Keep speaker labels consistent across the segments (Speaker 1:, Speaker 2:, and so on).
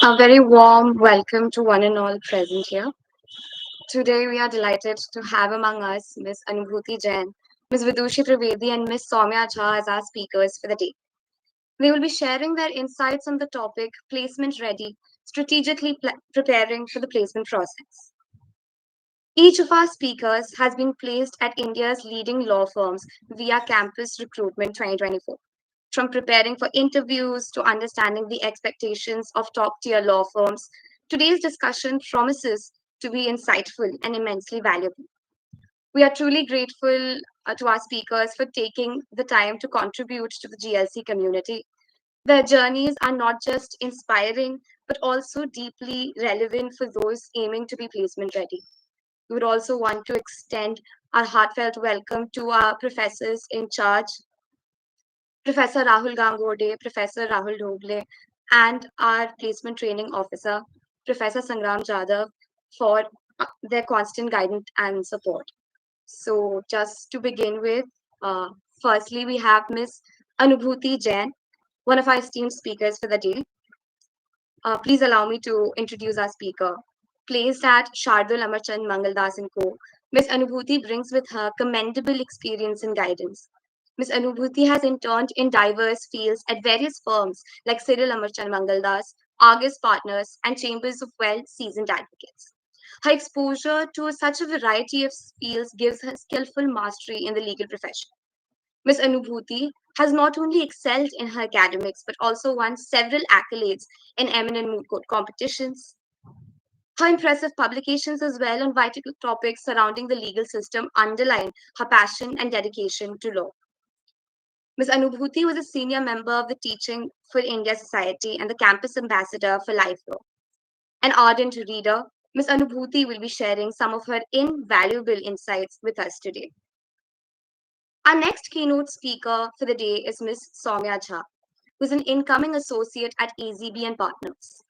Speaker 1: A very warm welcome to one and all present here. Today, we are delighted to have among us Ms. Anubhuti Jain, Ms. Vidushi Trivedi, and Ms. Saumya Jha as our speakers for the day. They will be sharing their insights on the topic placement ready, strategically preparing for the placement process. Each of our speakers has been placed at India's leading law firms via Campus Recruitment 2024. From preparing for interviews to understanding the expectations of top tier law firms, today's discussion promises to be insightful and immensely valuable. We are truly grateful to our speakers for taking the time to contribute to the GLC community. Their journeys are not just inspiring, but also deeply relevant for those aiming to be placement ready. We would also want to extend our heartfelt welcome to our professors in charge, Professor Rahul Gangode, Professor Rahul Dhogle, and our placement training officer, Professor Sangram Jadhav, for their constant guidance and support. So, just to begin with, uh, firstly, we have Ms. Anubhuti Jain, one of our esteemed speakers for the day. Please allow me to introduce our speaker. Placed at Shardul Amarchand Mangaldas and Co., Ms. Anubhuti brings with her commendable experience and guidance. Ms. Anubhuti has interned in diverse fields at various firms like Cyril Amarchand Mangaldas, Argus Partners, and Chambers of well-seasoned advocates. Her exposure to such a variety of fields gives her skillful mastery in the legal profession. Ms. Anubhuti has not only excelled in her academics but also won several accolades in eminent moot court competitions. Her impressive publications as well on vital topics surrounding the legal system underline her passion and dedication to law. Ms. Anubhuti was a senior member of the Teaching for India Society and the campus ambassador for Life Law. An ardent reader, Ms. Anubhuti will be sharing some of her invaluable insights with us today. Our next keynote speaker for the day is Ms. Saumya Jha, who is an incoming associate at AZB and Partners.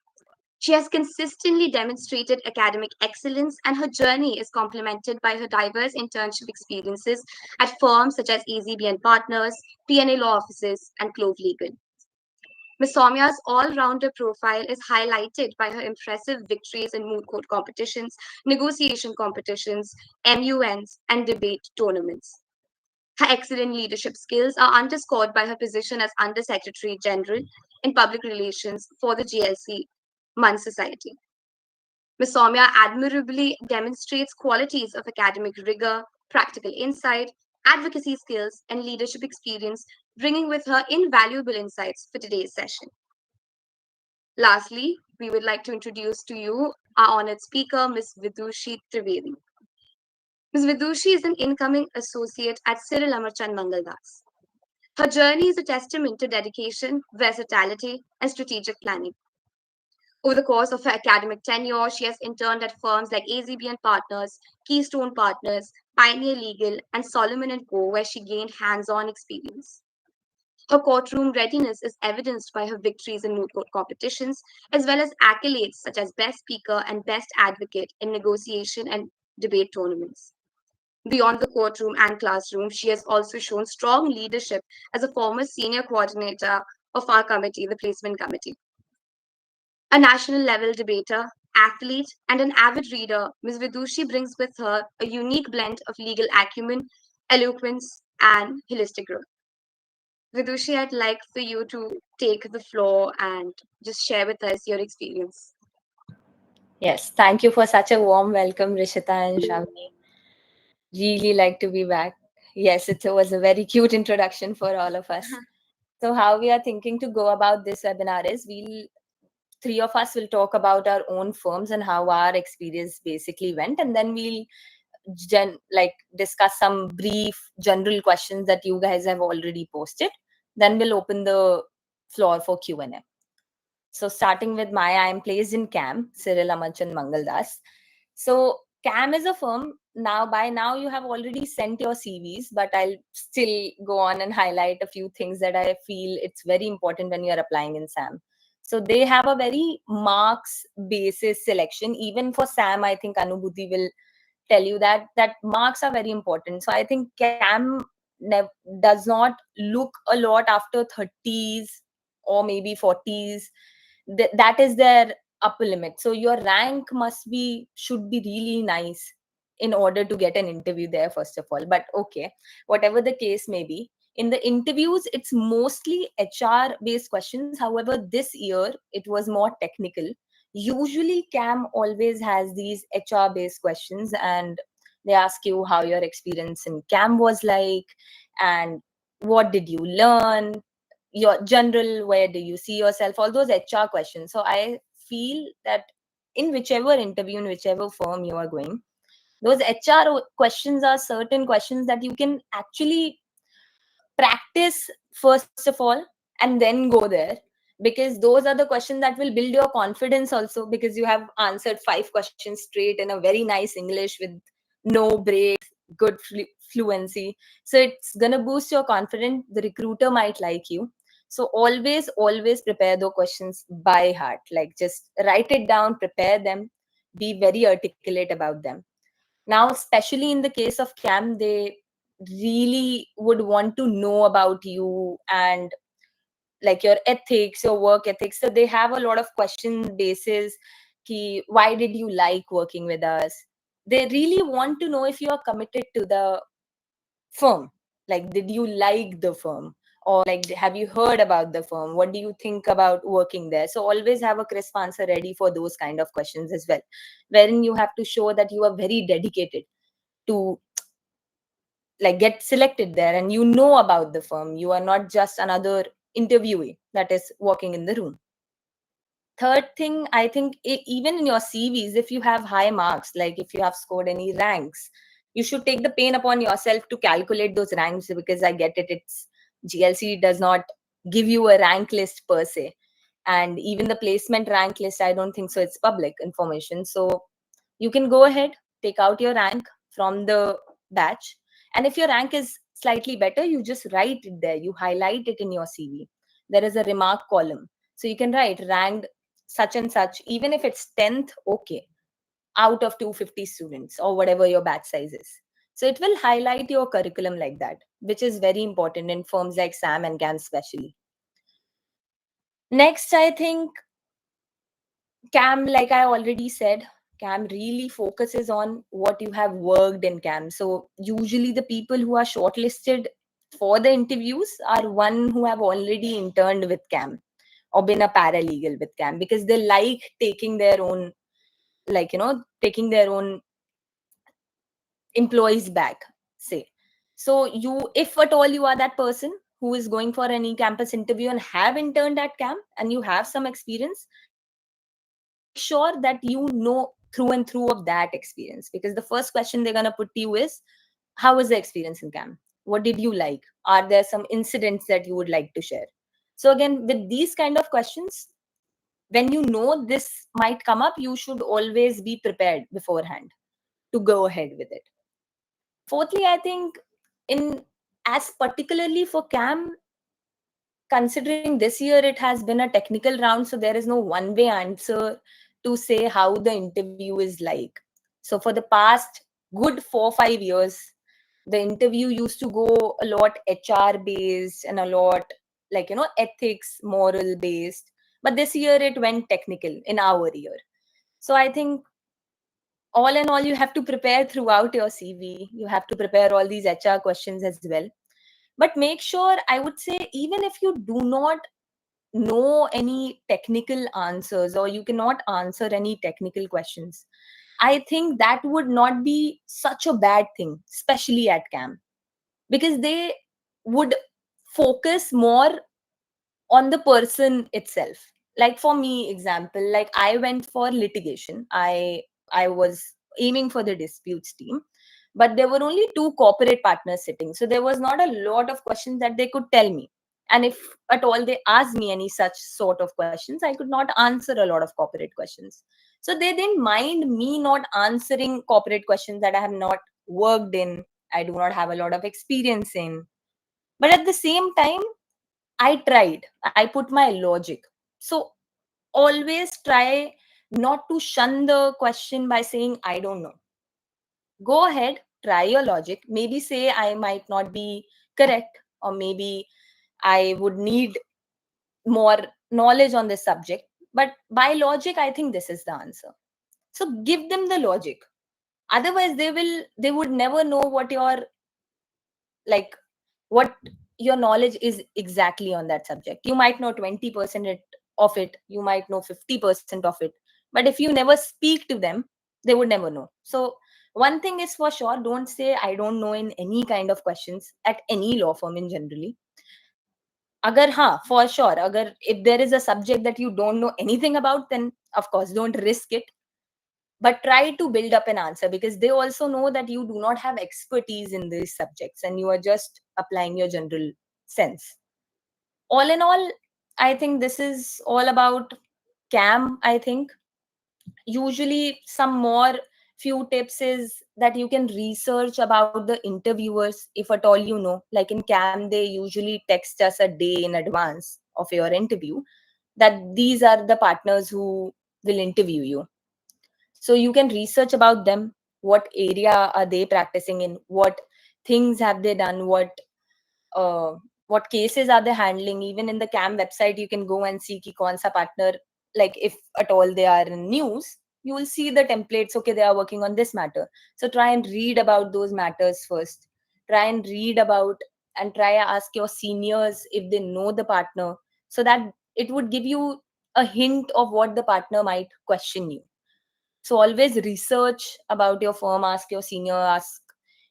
Speaker 1: She has consistently demonstrated academic excellence, and her journey is complemented by her diverse internship experiences at firms such as AZB and Partners, P&A Law Offices, and Clove Legal. Ms. Saumya's all-rounder profile is highlighted by her impressive victories in moot court competitions, negotiation competitions, MUNs, and debate tournaments. Her excellent leadership skills are underscored by her position as Undersecretary General in Public Relations for the GLC Mun Society. Ms. Saumya admirably demonstrates qualities of academic rigor, practical insight, advocacy skills, and leadership experience, bringing with her invaluable insights for today's session. Lastly, we would like to introduce to you our honored speaker, Ms. Vidushi Trivedi. Ms. Vidushi is an incoming associate at Cyril Amarchand Mangaldas. Her journey is a testament to dedication, versatility, and strategic planning. Over the course of her academic tenure, she has interned at firms like AZB and Partners, Keystone Partners, Pioneer Legal, and Solomon and Co., where she gained hands-on experience. Her courtroom readiness is evidenced by her victories in moot court competitions, as well as accolades such as Best Speaker and Best Advocate in negotiation and debate tournaments. Beyond the courtroom and classroom, she has also shown strong leadership as a former senior coordinator of our committee, the Placement Committee. A national level debater, athlete, and an avid reader, Ms. Vidushi brings with her a unique blend of legal acumen, eloquence, and holistic growth. Vidushi, I'd like for you to take the floor and just share with us your experience.
Speaker 2: Yes, thank you for such a warm welcome, Rishita and Shavni. Really like to be back. Yes, it was a very cute introduction for all of us. So, how we are thinking to go about this webinar is three of us will talk about our own firms and how our experience basically went, and then we'll discuss some brief general questions that you guys have already posted. Then we'll open the floor for Q&A. So starting with I am placed in CAM, Cyril Amarchand Mangaldas. So CAM is a firm. By now you have already sent your CVs, but I'll still go on and highlight a few things that I feel it's very important when you're applying in SAM. So they have a very marks basis selection. Even for SAM, I think Anubhuti will tell you that marks are very important. So I think CAM does not look a lot after 30s or maybe 40s. That is their upper limit. So your rank should be really nice in order to get an interview there, first of all. But okay, whatever the case may be, in the interviews, it's mostly HR based questions. However, this year it was more technical. Usually, CAM always has these HR based questions, and they ask you how your experience in CAM was like, and what did you learn, your general, where do you see yourself, all those HR questions. So I feel that in whichever interview, in whichever firm you are going, those HR questions are certain questions that you can actually practice first of all and then go there, because those are the questions that will build your confidence also, because you have answered 5 questions straight in a very nice English with no breaks, good fluency. So it's gonna boost your confidence. The recruiter might like you. So always prepare the questions by heart. Like, just write it down, prepare them, be very articulate about them. Now, especially in the case of CAM, they really would want to know about you and like your ethics, your work ethics. So they have a lot of question bases. Ki, why did you like working with us? They really want to know if you are committed to the firm. Like, did you like the firm? Or like, have you heard about the firm? What do you think about working there? So always have a crisp answer ready for those kind of questions as well, wherein you have to show that you are very dedicated to like get selected there, and you know about the firm. You are not just another interviewee that is walking in the room. Third thing, I think, even in your CVs, if you have high marks, like if you have scored any ranks, you should take the pain upon yourself to calculate those ranks, because I get it, it's GLC does not give you a rank list per se, and even the placement rank list, I don't think so, it's public information. So you can go ahead, take out your rank from the batch, and if your rank is slightly better, you just write it there, you highlight it in your CV. There is a remark column, so you can write ranked such and such, even if it's 10th, okay, out of 250 students or whatever your batch size is. So it will highlight your curriculum like that, which is very important in firms like SAM and GAM especially. Next, I think CAM, like I already said, CAM really focuses on what you have worked in CAM. So usually the people who are shortlisted for the interviews are one who have already interned with CAM or been a paralegal with CAM, because they like taking their own, like, taking their own employees back, say. So you, if at all you are that person who is going for any campus interview and have interned at CAM and you have some experience, make sure that you know through and through of that experience, because the first question they're going to put to you is, how was the experience in CAM? What did you like? Are there some incidents that you would like to share? So again, with these kind of questions, when you know this might come up, you should always be prepared beforehand to go ahead with it. Fourthly, I think, in as particularly for CAM, considering this year it has been a technical round, so there is no one way answer to say how the interview is like. So for the past good 4 5 years, the interview used to go a lot HR based and a lot, like, ethics, moral based. But this year it went technical in our year. So I think, all in all, you have to prepare throughout your CV. You have to prepare all these HR questions as well. But make sure, I would say, even if you do not know any technical answers or you cannot answer any technical questions, I think that would not be such a bad thing, especially at CAM, because they would focus more on the person itself. Like for me, example, like I went for litigation. I was aiming for the disputes team, but there were only two corporate partners sitting, so there was not a lot of questions that they could tell me. And if at all they asked me any such sort of questions, I could not answer a lot of corporate questions. So they didn't mind me not answering corporate questions that I have not worked in, I do not have a lot of experience in. But at the same time, I tried. I put my logic. So always try not to shun the question by saying, I don't know. Go ahead, try your logic. Maybe say, I might not be correct, or maybe I would need more knowledge on this subject. But by logic, I think this is the answer. So give them the logic. Otherwise, they would never know what your, like, what your knowledge is exactly on that subject. You might know 20% of it, you might know 50% of it, but if you never speak to them, they would never know. So one thing is for sure, don't say I don't know in any kind of questions at any law firm in generally. Agar for sure, agar if there is a subject that you don't know anything about, then of course don't risk it, but try to build up an answer, because they also know that you do not have expertise in these subjects and you are just applying your general sense. All in all, I think this is all about cam. I think usually some more few tips is that you can research about the interviewers, if at all you know. Like in cam, they usually text us a day in advance of your interview that these are the partners who will interview you. So you can research about them, what area are they practicing in, what things have they done, uh, what cases are they handling. Even in the cam website you can go and see ki kaun sa partner, like if at all they are in news, you will see the templates, okay, they are working on this matter. So try and read about those matters first. Try and read about, and try ask your seniors if they know the partner, so that it would give you a hint of what the partner might question you. So always research about your firm, ask your senior, ask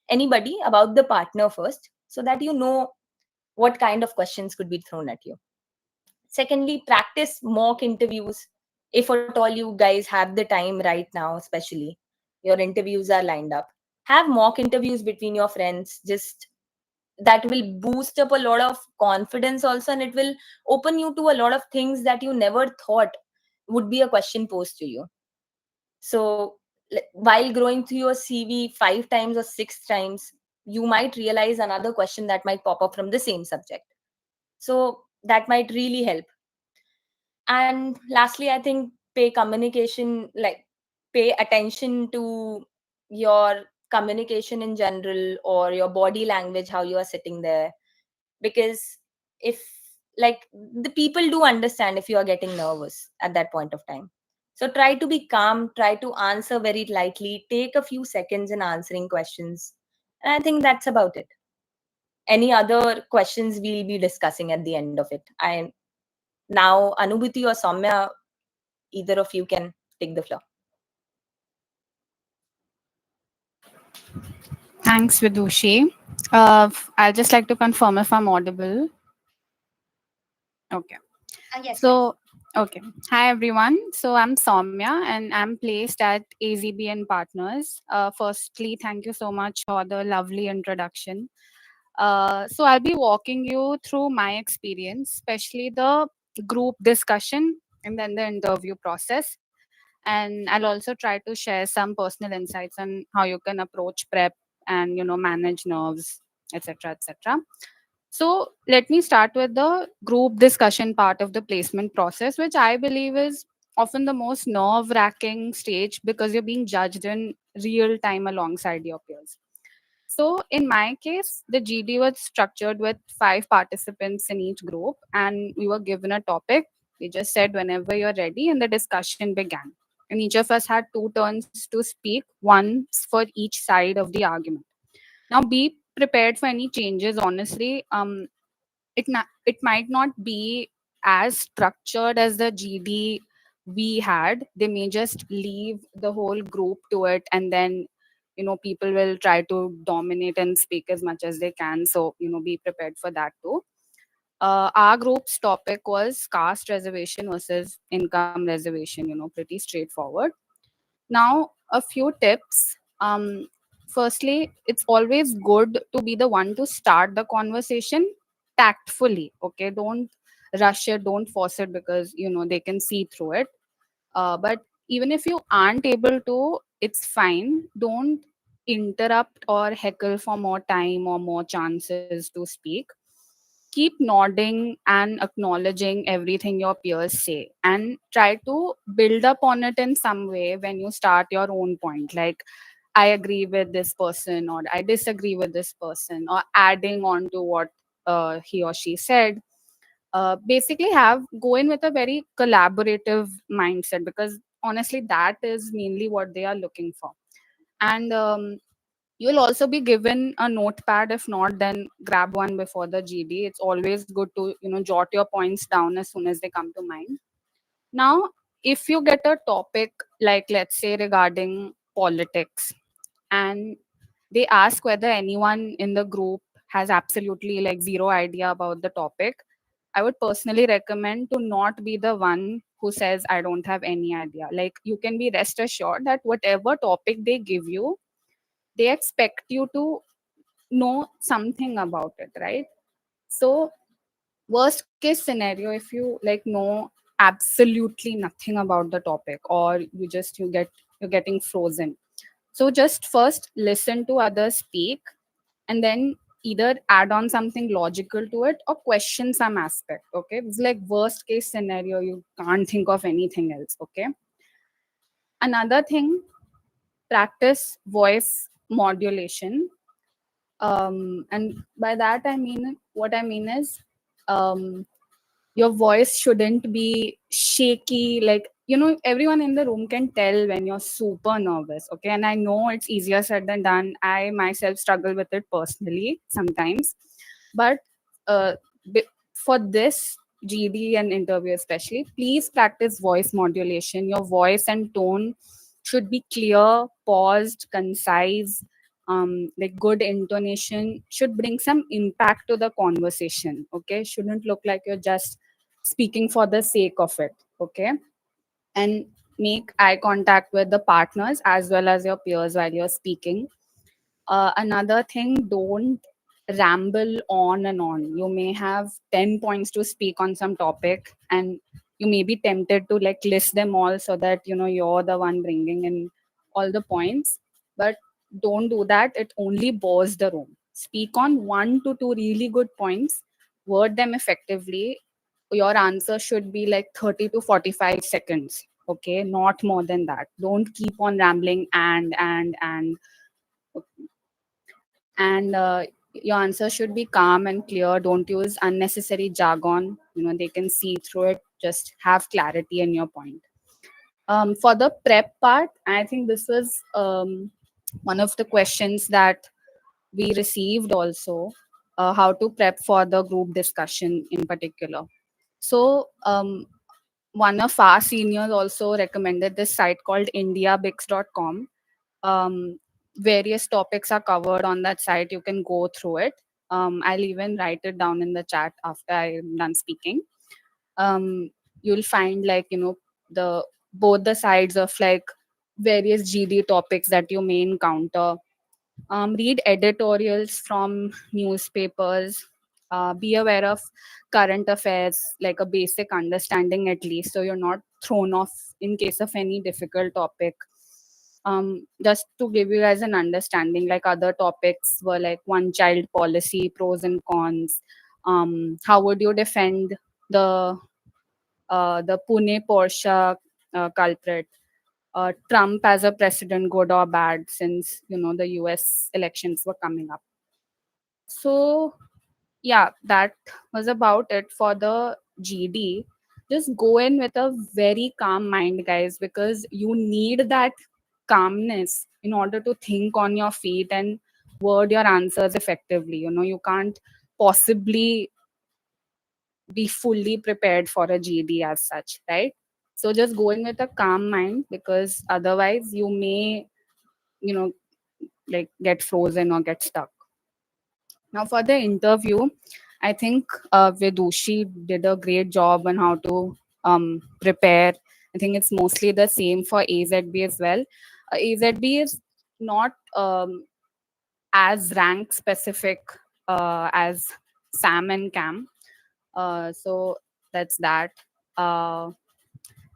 Speaker 2: anybody about the partner first, so that you know what kind of questions could be thrown at you. Secondly, practice mock interviews. If at all you guys have the time right now, especially your interviews are lined up, have mock interviews between your friends. Just that will boost up a lot of confidence also, and it will open you to a lot of things that you never thought would be a question posed to you. So while going through your CV 5 times or 6 times, you might realize another question that might pop up from the same subject. So that might really help. And lastly, I think pay communication, like pay attention to your communication in general, or your body language, how you are sitting there. Because if, like, the people do understand if you are getting nervous at that point of time. So try to be calm, try to answer very lightly, take a few seconds in answering questions. And I think that's about it. Any other questions we'll be discussing at the end of it. I now, Anubhuti or Saumya, either of you can take the floor.
Speaker 3: Thanks, Vidushi. I'll just like to confirm if I'm audible. Okay.
Speaker 1: Yes, yes.
Speaker 3: So, okay. Hi, everyone. So, I'm Saumya and I'm placed at AZBN Partners. Firstly, thank you so much for the lovely introduction. So, I'll be walking you through my experience, especially the group discussion and then the interview process. And I'll also try to share some personal insights on how you can approach prep and manage nerves, etc., etc. So let me start with the group discussion part of the placement process, which I believe is often the most nerve wracking stage because you're being judged in real time alongside your peers. So in my case, the GD was structured with 5 participants in each group, and we were given a topic. We just said whenever you're ready, and the discussion began. And each of us had 2 turns to speak, once for each side of the argument. Now, be prepared for any changes. Honestly, it might not be as structured as the GD we had. They may just leave the whole group to it, and then people will try to dominate and speak as much as they can. So be prepared for that too. Our group's topic was caste reservation versus income reservation. Pretty straightforward. Now, a few tips. Firstly, it's always good to be the one to start the conversation tactfully. Okay, don't rush it, don't force it because they can see through it. But even if you aren't able to, it's fine. Don't interrupt or heckle for more time or more chances to speak. Keep nodding and acknowledging everything your peers say, and try to build up on it in some way when you start your own point, like I agree with this person or I disagree with this person, or adding on to what he or she said. basically have go in with a very collaborative mindset, because honestly that is mainly what they are looking for. And you'll also be given a notepad. If not, then grab one before the GD. It's always good to jot your points down as soon as they come to mind. Now, if you get a topic like, let's say, regarding politics, and they ask whether anyone in the group has absolutely like zero idea about the topic, I would personally recommend to not be the one who says I don't have any idea. Like, you can be rest assured that whatever topic they give you, they expect you to know something about it, right? So worst case scenario, if you like know absolutely nothing about the topic, or you're getting frozen, so just first listen to others speak, and then either add on something logical to it or question some aspect. Okay, it's like worst case scenario, you can't think of anything else. Okay, another thing, practice voice modulation. And by that I mean, what I mean is, um your voice shouldn't be shaky. Like, everyone in the room can tell when you're super nervous. Okay, and I know it's easier said than done. I myself struggle with it personally sometimes. But uh, b- for this GD and interview especially, please practice voice modulation. Your voice and tone should be clear, paused, concise. Like, good intonation should bring some impact to the conversation. Okay, shouldn't look like you're just speaking for the sake of it. Okay, and make eye contact with the partners as well as your peers while you're speaking. Another thing, don't ramble on and on. You may have 10 points to speak on some topic, and you may be tempted to like list them all so that you're the one bringing in all the points. But don't do that, it only bores the room. Speak on one to two really good points, word them effectively. Your answer should be like 30 to 45 seconds. Okay, not more than that. Don't keep on rambling and and your answer should be calm and clear. Don't use unnecessary jargon. They can see through it. Just have clarity in your point. For the prep part, I think this was one of the questions that we received also, how to prep for the group discussion in particular. So one of our seniors also recommended this site called indiabix.com. Various topics are covered on that site. You can go through it. I'll even write it down in the chat after I'm done speaking. You'll find, like, the both the sides of like various GD topics that you may encounter. Read editorials from newspapers. Be aware of current affairs, like a basic understanding at least, so you're not thrown off in case of any difficult topic. Just to give you guys an understanding, like other topics were like one child policy, pros and cons. How would you defend the Pune Porsche culprit? Trump as a president, good or bad, since the US elections were coming up. So yeah, that was about it for the GD. Just go in with a very calm mind, guys, because you need that calmness in order to think on your feet and word your answers effectively. You can't possibly be fully prepared for a GD as such, right? So just go in with a calm mind, because otherwise you may, you know, like get frozen or get stuck. Now, for the interview, I think Vidushi did a great job on how to prepare. I think it's mostly the same for AZB as well. AZB is not as rank specific as SAM and CAM. So that's that. Uh,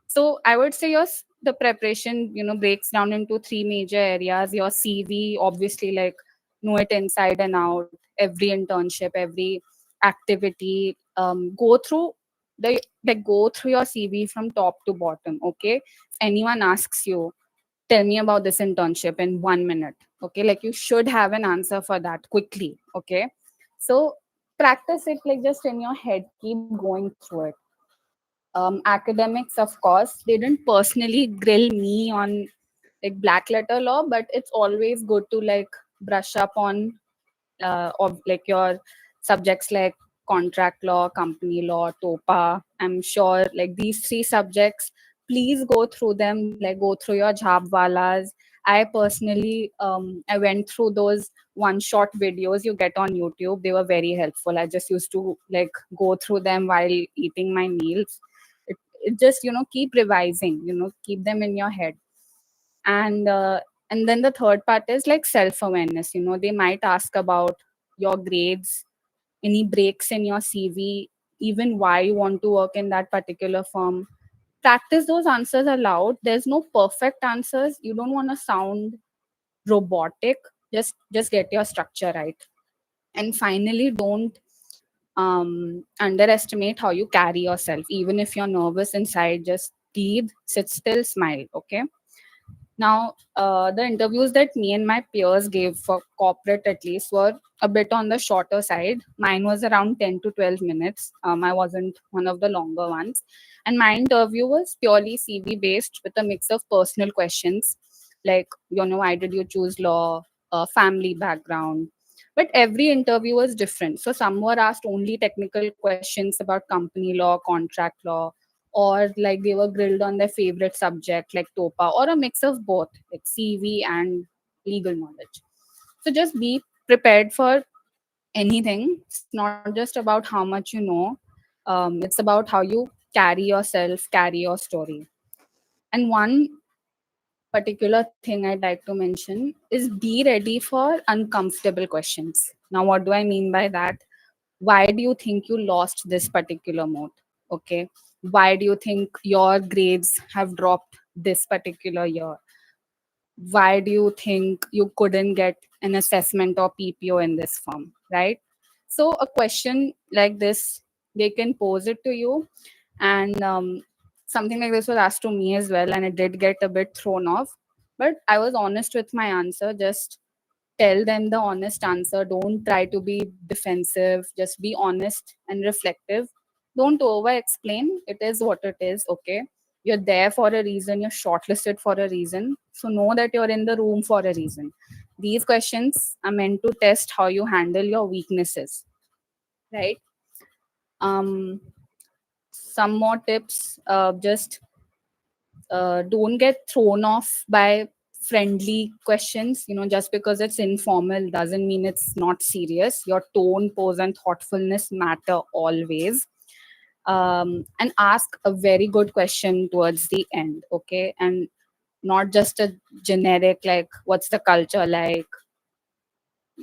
Speaker 3: so I would say the preparation, breaks down into three major areas. Your CV, obviously, like, know it inside and out. Every internship, every activity, go through your CV from top to bottom. Okay, if anyone asks you, tell me about this internship in 1 minute. Okay, like, you should have an answer for that quickly. Okay, so practice it like just in your head, keep going through it. Academics, of course, they didn't personally grill me on like black letter law, but it's always good to like brush up on of like your subjects like contract law, company law, TOPA. I'm sure like these three subjects, please go through them, like go through your jhabwalas. I personally I went through those one short videos you get on YouTube. They were very helpful. I just used to like go through them while eating my meals. It just, you know, keep revising, you know, keep them in your head. And uh, and then the third part is like self awareness. You know, they might ask about your grades, any breaks in your CV, even why you want to work in that particular firm. Practice those answers aloud. There's no perfect answers. You don't want to sound robotic. Just get your structure right. And finally, don't underestimate how you carry yourself. Even if you're nervous inside, just breathe, sit still, smile. Okay. Now, the interviews that me and my peers gave for corporate at least were a bit on the shorter side. Mine was around 10 to 12 minutes. I wasn't one of the longer ones. And my interview was purely CV based with a mix of personal questions like, you know, why did you choose law, family background. But every interview was different. So some were asked only technical questions about company law, contract law, or like they were grilled on their favorite subject like TOPA, or a mix of both, like CV and legal knowledge. So just be prepared for anything. It's not just about how much you know, it's about how you carry yourself, carry your story. And one particular thing I'd like to mention is be ready for uncomfortable questions. Now, what do I mean by that? Why do you think you lost this particular mode? Okay. Why do you think your grades have dropped this particular year? Why do you think you couldn't get an assessment or PPO in this firm? Right. So, a question like this, they can pose it to you. And something like this was asked to me as well, and it did get a bit thrown off. But I was honest with my answer. Just tell them the honest answer. Don't try to be defensive. Just be honest and reflective. Don't over explain. It is what it is. Okay. You're there for a reason. You're shortlisted for a reason. So know that you're in the room for a reason. These questions are meant to test how you handle your weaknesses. Right. Um, some more tips. Just don't get thrown off by friendly questions. You know, just because it's informal doesn't mean it's not serious. Your tone, pose, and thoughtfulness matter always. And ask a very good question towards the end. Okay. And not just a generic like what's the culture like.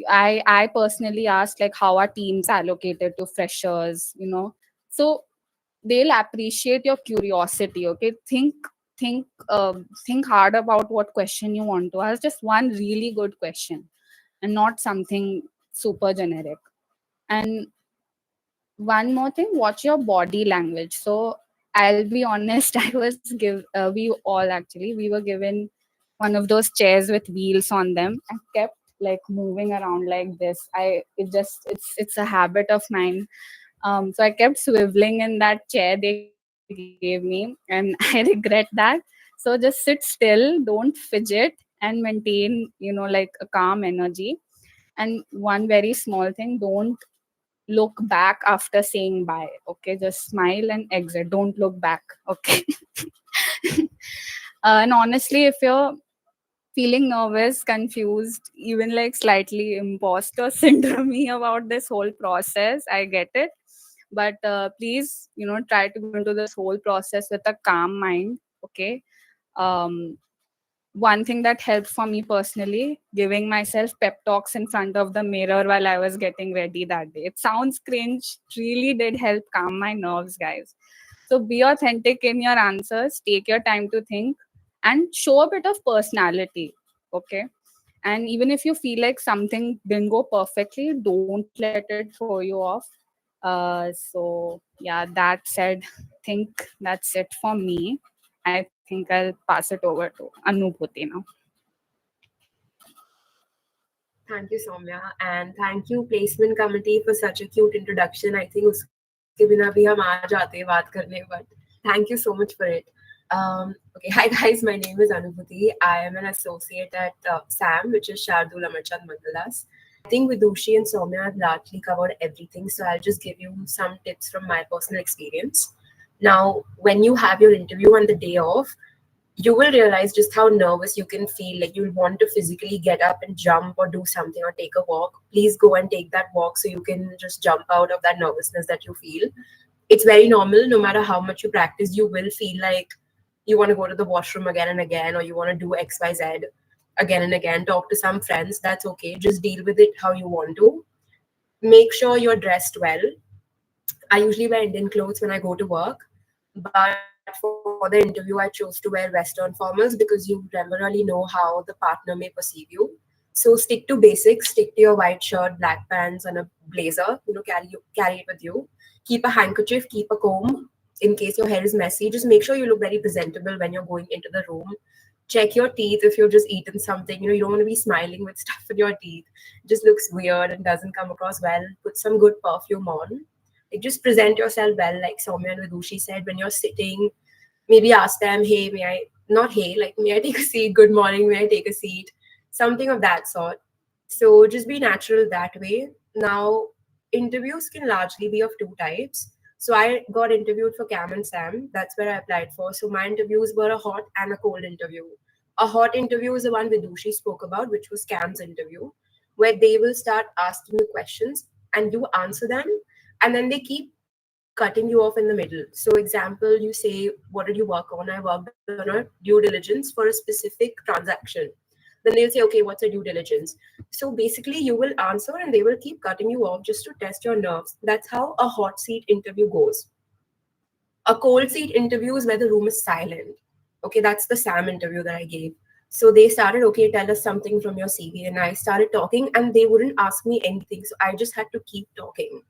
Speaker 3: I personally asked like how are teams allocated to freshers, you know. So they'll appreciate your curiosity. Okay, think hard about what question you want to ask. Just one really good question and not something super generic. And one more thing, watch your body language. So I'll be honest, we all actually, we were given one of those chairs with wheels on them. I kept like moving around like this. It's a habit of mine. So I kept swiveling in that chair they gave me, and I regret that. So just sit still, don't fidget, and maintain, you know, like a calm energy. And one very small thing, don't look back after saying bye. Okay, just smile and exit. Don't look back. Okay. And honestly, if you're feeling nervous, confused, even like slightly imposter syndrome about this whole process, I get it. But please, you know, try to go into this whole process with a calm mind. Okay. Um, one thing that helped for me personally, giving myself pep talks in front of the mirror while I was getting ready that day. It sounds cringe, really did help calm my nerves, guys. So be authentic in your answers, take your time to think, and show a bit of personality. Okay. And even if you feel like something didn't go perfectly, don't let it throw you off. So yeah, that said, think that's it for me. I think I'll pass it over to Anubhuti now.
Speaker 4: Thank you, Saumya, and thank you, placement committee, for such a cute introduction. I think uske bina bhi hum aa jate hain baat karne, but thank you so much for it. Okay, hi guys, my name is Anubhuti. I am an associate at SAM, which is Shardul Amarchand Mangalas. I think Vidushi and Saumya have largely covered everything, so I'll just give you some tips from my personal experience. Now, when you have your interview on the day of, you will realize just how nervous you can feel. Like you'll want to physically get up and jump or do something or take a walk. Please go and take that walk so you can just jump out of that nervousness that you feel. It's very normal. No matter how much you practice, you will feel like you want to go to the washroom again and again, or you want to do XYZ again and again. Talk to some friends. That's okay. Just deal with it how you want to. Make sure you're dressed well. I usually wear Indian clothes when I go to work, but for the interview, I chose to wear Western formals because you never really know how the partner may perceive you. So stick to basics, stick to your white shirt, black pants, and a blazer. Carry it with you. Keep a handkerchief, keep a comb in case your hair is messy. Just make sure you look very presentable when you're going into the room. Check your teeth if you've just eaten something. You don't want to be smiling with stuff in your teeth. It just looks weird and doesn't come across well. Put some good perfume on. Like just present yourself well, like Soumya and Vidushi said, when you're sitting, maybe ask them, hey, may I, not hey, like, may I take a seat? Good morning, may I take a seat? Something of that sort. So just be natural that way. Now, interviews can largely be of two types. So I got interviewed for Cam and Sam. That's where I applied for. So my interviews were a hot and a cold interview. A hot interview is the one Vidushi spoke about, which was Cam's interview, where they will start asking you questions and you answer them, and then they keep cutting you off in the middle. So, example, you say, what did you work on? I worked on a due diligence for a specific transaction. Then they'll say, okay, what's a due diligence? So basically, you will answer and they will keep cutting you off just to test your nerves. That's how a hot seat interview goes. A cold seat interview is where the room is silent. Okay, that's the SAM interview that I gave. So they started, okay, tell us something from your CV. And I started talking and they wouldn't ask me anything. So I just had to keep talking.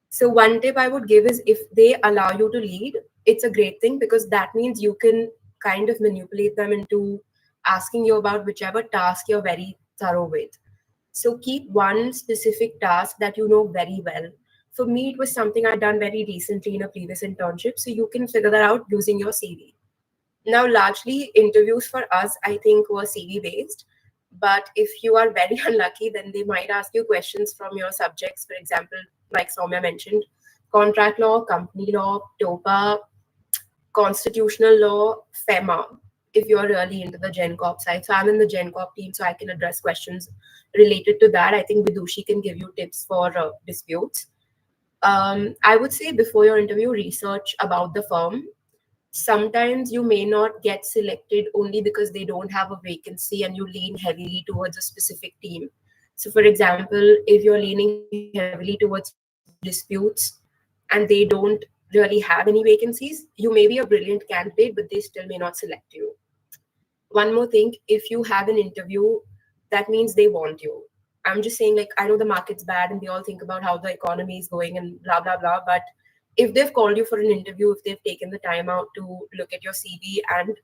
Speaker 4: So one tip I would give is if they allow you to lead, it's a great thing because that means you can kind of manipulate them into asking you about whichever task you're very thorough with. So keep one specific task that you know very well. For me, it was something I'd done very recently in a previous internship. So you can figure that out using your CV. Now, largely interviews for us, I think, were CV based. But if you are very unlucky, then they might ask you questions from your subjects. For example, like Soumya mentioned, contract law, company law, TOPA, constitutional law, FEMA, if you're really into the Gen Corp side. So I'm in the Gen Corp team, so I can address questions related to that. I think Vidushi can give you tips for disputes. I would say before your interview, research about the firm. Sometimes you may not get selected only because they don't have a vacancy and you lean heavily towards a specific team. So, for example, if you're leaning heavily towards disputes and they don't really have any vacancies, you may be a brilliant candidate, but they still may not select you. One more thing, if you have an interview, that means they want you. I'm just saying, like, I know the market's bad and they all think about how the economy is going and blah, blah, blah. But if they've called you for an interview, if they've taken the time out to look at your CV and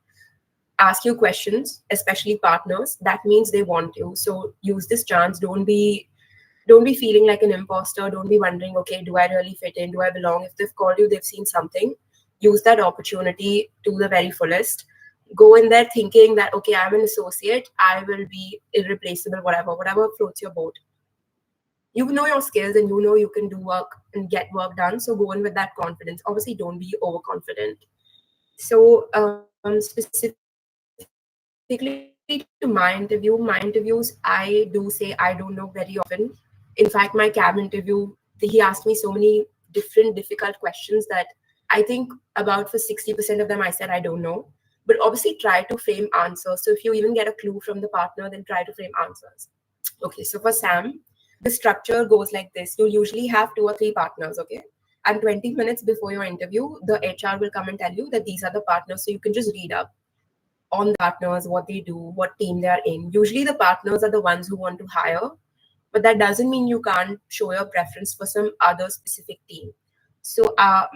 Speaker 4: ask you questions, especially partners, that means they want you. So use this chance. Don't be feeling like an imposter. Don't be wondering, okay, do I really fit in? Do I belong? If they've called you, they've seen something. Use that opportunity to the very fullest. Go in there thinking that, okay, I'm an associate. I will be irreplaceable, whatever floats your boat. You know your skills and you know you can do work and get work done. So go in with that confidence. Obviously, don't be overconfident. So specifically to my interviews, I do say I don't know very often. In fact, my cab interview, he asked me so many different difficult questions that I think about for 60% of them I said I don't know. But obviously try to frame answers. So if you even get a clue from the partner, then try to frame answers. Okay, so for Sam, the structure goes like this. You'll usually have 2 or 3 partners, okay? And 20 minutes before your interview, the HR will come and tell you that these are the partners. So you can just read up on the partners, what they do, what team they are in. Usually the partners are the ones who want to hire, but that doesn't mean you can't show your preference for some other specific team. So I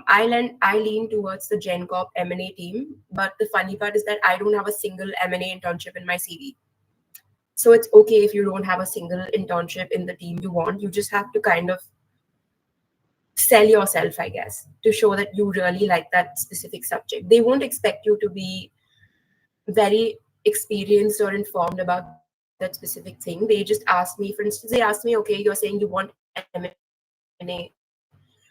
Speaker 4: lean towards the Gen Corp M&A team, but the funny part is that I don't have a single M&A internship in my CV. So it's okay if you don't have a single internship in the team you want. You just have to kind of sell yourself, I guess, to show that you really like that specific subject. They won't expect you to be very experienced or informed about that specific thing. They just ask me, for instance, they asked me, okay, you're saying you want M&A.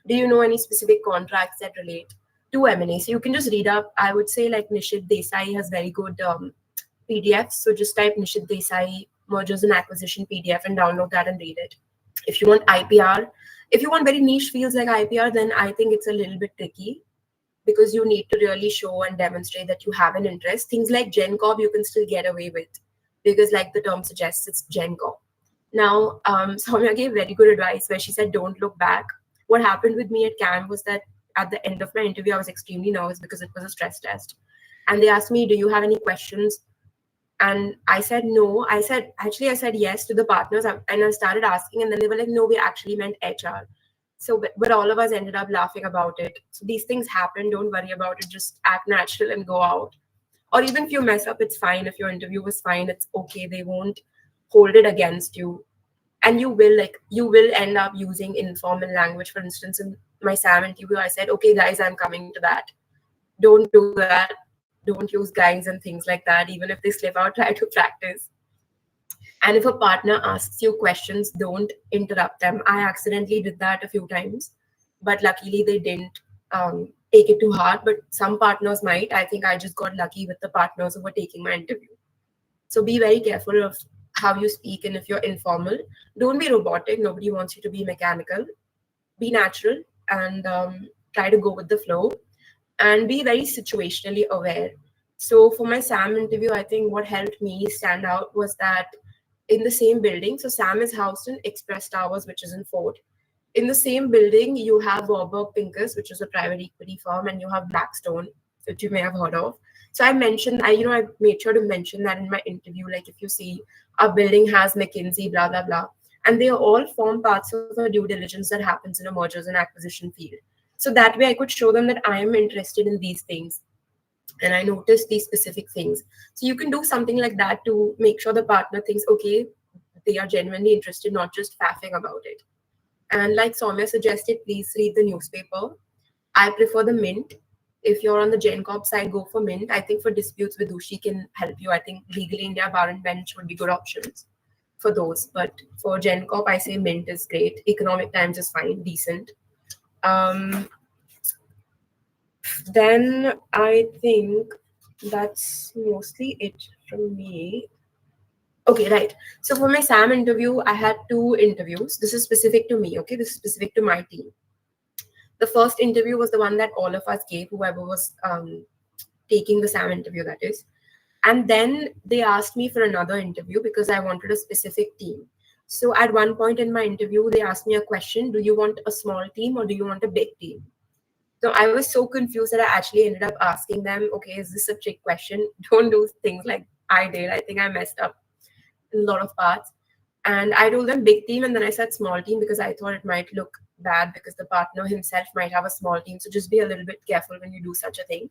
Speaker 4: Do you know any specific contracts that relate to M&A? So you can just read up. I would say like Nishit Desai has very good PDFs. So just type Nishit Desai mergers and acquisition PDF and download that and read it. If you want IPR, if you want very niche fields like IPR, then I think it's a little bit tricky because you need to really show and demonstrate that you have an interest. Things like Gen Corp you can still get away with because, like the term suggests, it's Gen Corp. Now, Soumya gave very good advice where she said, don't look back. What happened with me at CAM was that at the end of my interview, I was extremely nervous because it was a stress test. And they asked me, do you have any questions? And I said no. I said yes to the partners. And I started asking, and then they were like, no, we actually meant HR. So, but all of us ended up laughing about it. So these things happen. Don't worry about it. Just act natural and go out. Or even if you mess up, it's fine. If your interview was fine, it's okay. They won't hold it against you. And you will end up using informal language. For instance, in my SAM interview, I said, okay, guys, I'm coming to that. Don't do that. Don't use guys and things like that. Even if they slip out, try to practice. And if a partner asks you questions, don't interrupt them. I accidentally did that a few times, but luckily they didn't take it too hard. But some partners might. I think I just got lucky with the partners who were taking my interview. So be very careful of how you speak, and if you're informal, don't be robotic. Nobody wants you to be mechanical. Be natural and try to go with the flow and be very situationally aware. So for my SAM interview, I think what helped me stand out was that in the same building, so SAM is housed in Express Towers, which is in Fort. In the same building, you have Warburg Pincus, which is a private equity firm, and you have Blackstone, which you may have heard of. So I mentioned, I made sure to mention that in my interview. Like if you see our building has McKinsey, blah blah blah, and they all form parts of a due diligence that happens in a mergers and acquisition field. So that way, I could show them that I am interested in these things and I noticed these specific things. So you can do something like that to make sure the partner thinks, okay, they are genuinely interested, not just faffing about it. And like Soumya suggested, please read the newspaper. I prefer the Mint. If you're on the Gen Corp side, go for Mint. I think for disputes, Vidushi can help you. I think Legally India, Bar and Bench would be good options for those. But for Gen Corp, I say Mint is great. Economic Times is fine, decent. Um, then I think that's mostly it from me. Okay, right. So for my SAM interview, I had 2 interviews. This is specific to me, okay? This is specific to my team. The first interview was the one that all of us gave, whoever was taking the SAM interview, that is. And then they asked me for another interview because I wanted a specific team. So at one point in my interview, they asked me a question: do you want a small team or do you want a big team? So I was so confused that I actually ended up asking them, okay, is this a trick question? Don't do things like I did. I think I messed up in a lot of parts. And I told them big team, and then I said small team because I thought it might look bad because the partner himself might have a small team. So just be a little bit careful when you do such a thing.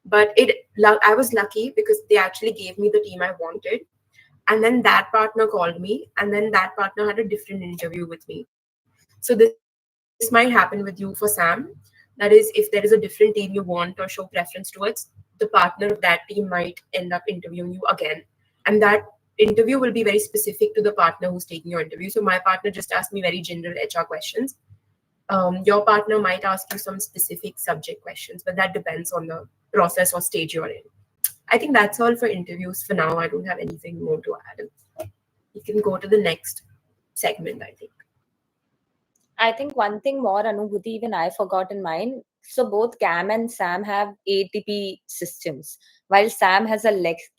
Speaker 4: But I was lucky because they actually gave me the team I wanted. And then that partner called me, and then that partner had a different interview with me. So this might happen with you for SAM. That is, if there is a different team you want or show preference towards, the partner of that team might end up interviewing you again. And that interview will be very specific to the partner who's taking your interview. So my partner just asked me very general HR questions. Your partner might ask you some specific subject questions, but that depends on the process or stage you're in. I think that's all for interviews for now. I don't have anything more to add. You can go to the next segment, I think.
Speaker 2: I think one thing more, Anubhuti, even I forgot in mine. So both Cam and Sam have ATP systems. While Sam has a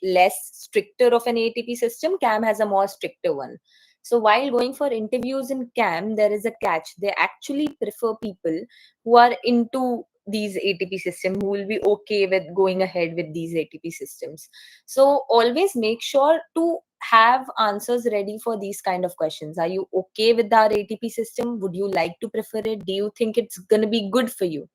Speaker 2: less stricter of an ATP system, Cam has a more stricter one. So while going for interviews in Cam, there is a catch. They actually prefer people who are into these ATP systems, who will be okay with going ahead with these ATP systems. So always make sure to have answers ready for these kind of questions. Are you okay with our ATP system? Would you like to prefer it? Do you think it's going to be good for you?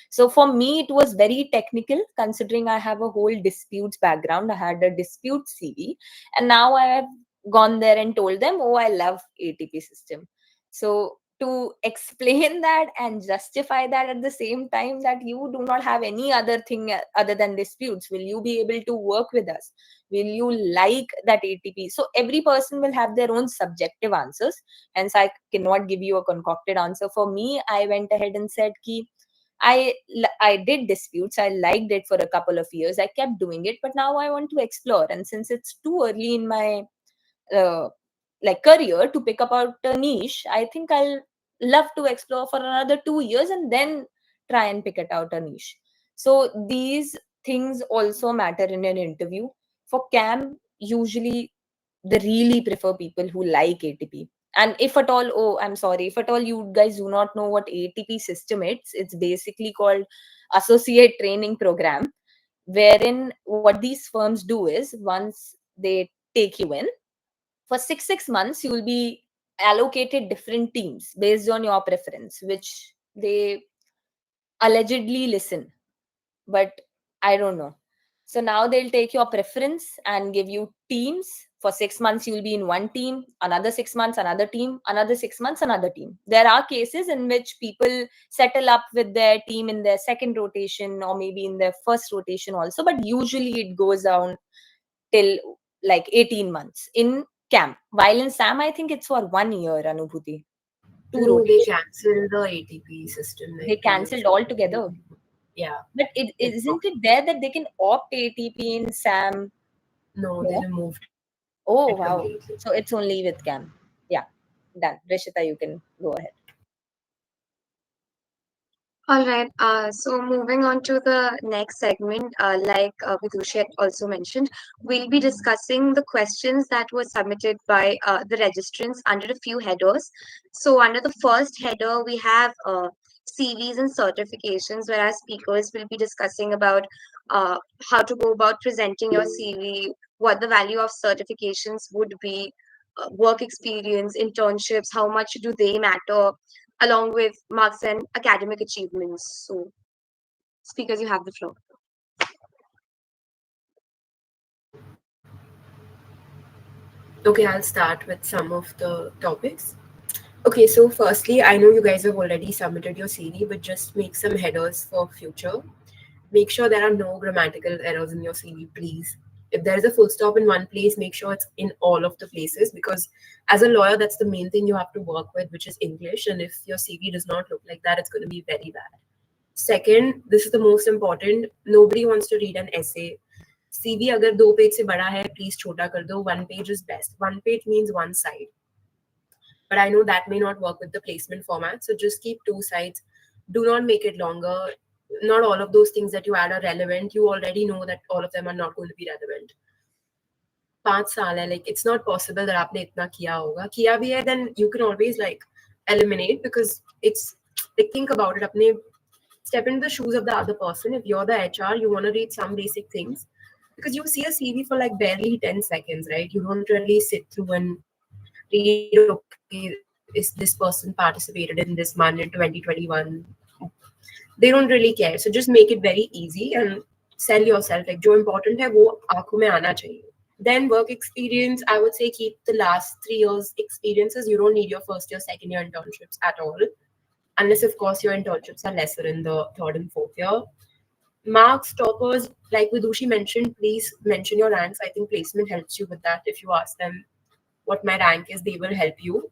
Speaker 2: So for me, it was very technical, considering I have a whole disputes background. I had a dispute CV, and now I have gone there and told them, oh, I love ATP system. So to explain that and justify that at the same time, that you do not have any other thing other than disputes, will you be able to work with us? Will you like that ATP? So every person will have their own subjective answers, hence I cannot give you a concocted answer. For me, I went ahead and said ki I did disputes. I liked it for a couple of years. I kept doing it, but now I want to explore. And since it's too early in my uh, like career to pick up out a niche, I think I'll love to explore for another 2 years and then try and pick it out a niche. So these things also matter in an interview. For cam, usually they really prefer people who like ATP. And if at all, oh, I'm sorry, if at all you guys do not know what ATP system is, it's basically called Associate Training Program, wherein what these firms do is once they take you in, for six months you will be allocated different teams based on your preference, which they allegedly listen, but I don't know. So now they'll take your preference and give you teams. For 6 months you will be in one team, another 6 months another team, another 6 months another team. There are cases in which people settle up with their team in their second rotation or maybe in their first rotation also, but usually it goes down till like 18 months in camp. While in SAM, I think it's for 1 year, Anubhuti. Two
Speaker 4: No, they
Speaker 2: rotations.
Speaker 4: cancelled the ATP system
Speaker 2: They
Speaker 4: like 2 years
Speaker 2: cancelled
Speaker 4: ago.
Speaker 2: altogether.
Speaker 4: Yeah.
Speaker 2: But it
Speaker 4: It,
Speaker 2: isn't it there that they can opt ATP in SAM?
Speaker 4: no, they
Speaker 2: No.
Speaker 4: removed
Speaker 2: Oh
Speaker 4: it
Speaker 2: wow.
Speaker 4: completely.
Speaker 2: So it's only with CAM. Yeah. Done. Rishita, you can go ahead.
Speaker 1: All right. So moving on to the next segment, like Vidushi had also mentioned, we'll be discussing the questions that were submitted by the registrants under a few headers. So under the first header, we have CVs and certifications, where our speakers will be discussing about uh, how to go about presenting your CV, what the value of certifications would be, work experience, internships, how much do they matter, along with marks and academic achievements. So, speakers, you have the floor.
Speaker 4: Okay, I'll start with some of the topics. Okay, so firstly, I know you guys have already submitted your CV, but just make some headers for future. Make sure there are no grammatical errors in your CV, please. If there is a full stop in one place, make sure it's in all of the places, because as a lawyer, that's the main thing you have to work with, which is English. And if your CV does not look like that, it's going to be very bad. Second, this is the most important. Nobody wants to read an essay. CV अगर 2 page से बड़ा है, please छोटा कर दो. 1 page is best. 1 page means one side. But I know that may not work with the placement format. So just keep 2 sides. Do not make it longer. Not all of those things that you add are relevant. You already know that all of them are not going to be relevant. 5 साल है, like it's not possible that आपने इतना किया होगा. किया भी है, then you can always like eliminate, because it's like, think about it. अपने step into the shoes of the other person. If you're the HR, you want to read some basic things, because you see a CV for like barely 10 seconds, right? You don't really sit through and read, okay, is this person participated in this month in 2021? They don't really care. So just make it very easy and sell yourself. Like, जो important है वो आंखों में आना चाहिए. Then work experience, I would say keep the last 3 years experiences. You don't need your first year, second year internships at all, unless of course your internships are lesser in the third and fourth year. Marks, toppers, like Vidushi mentioned, please mention your ranks. I think placement helps you with that. If you ask them what my rank is, they will help you.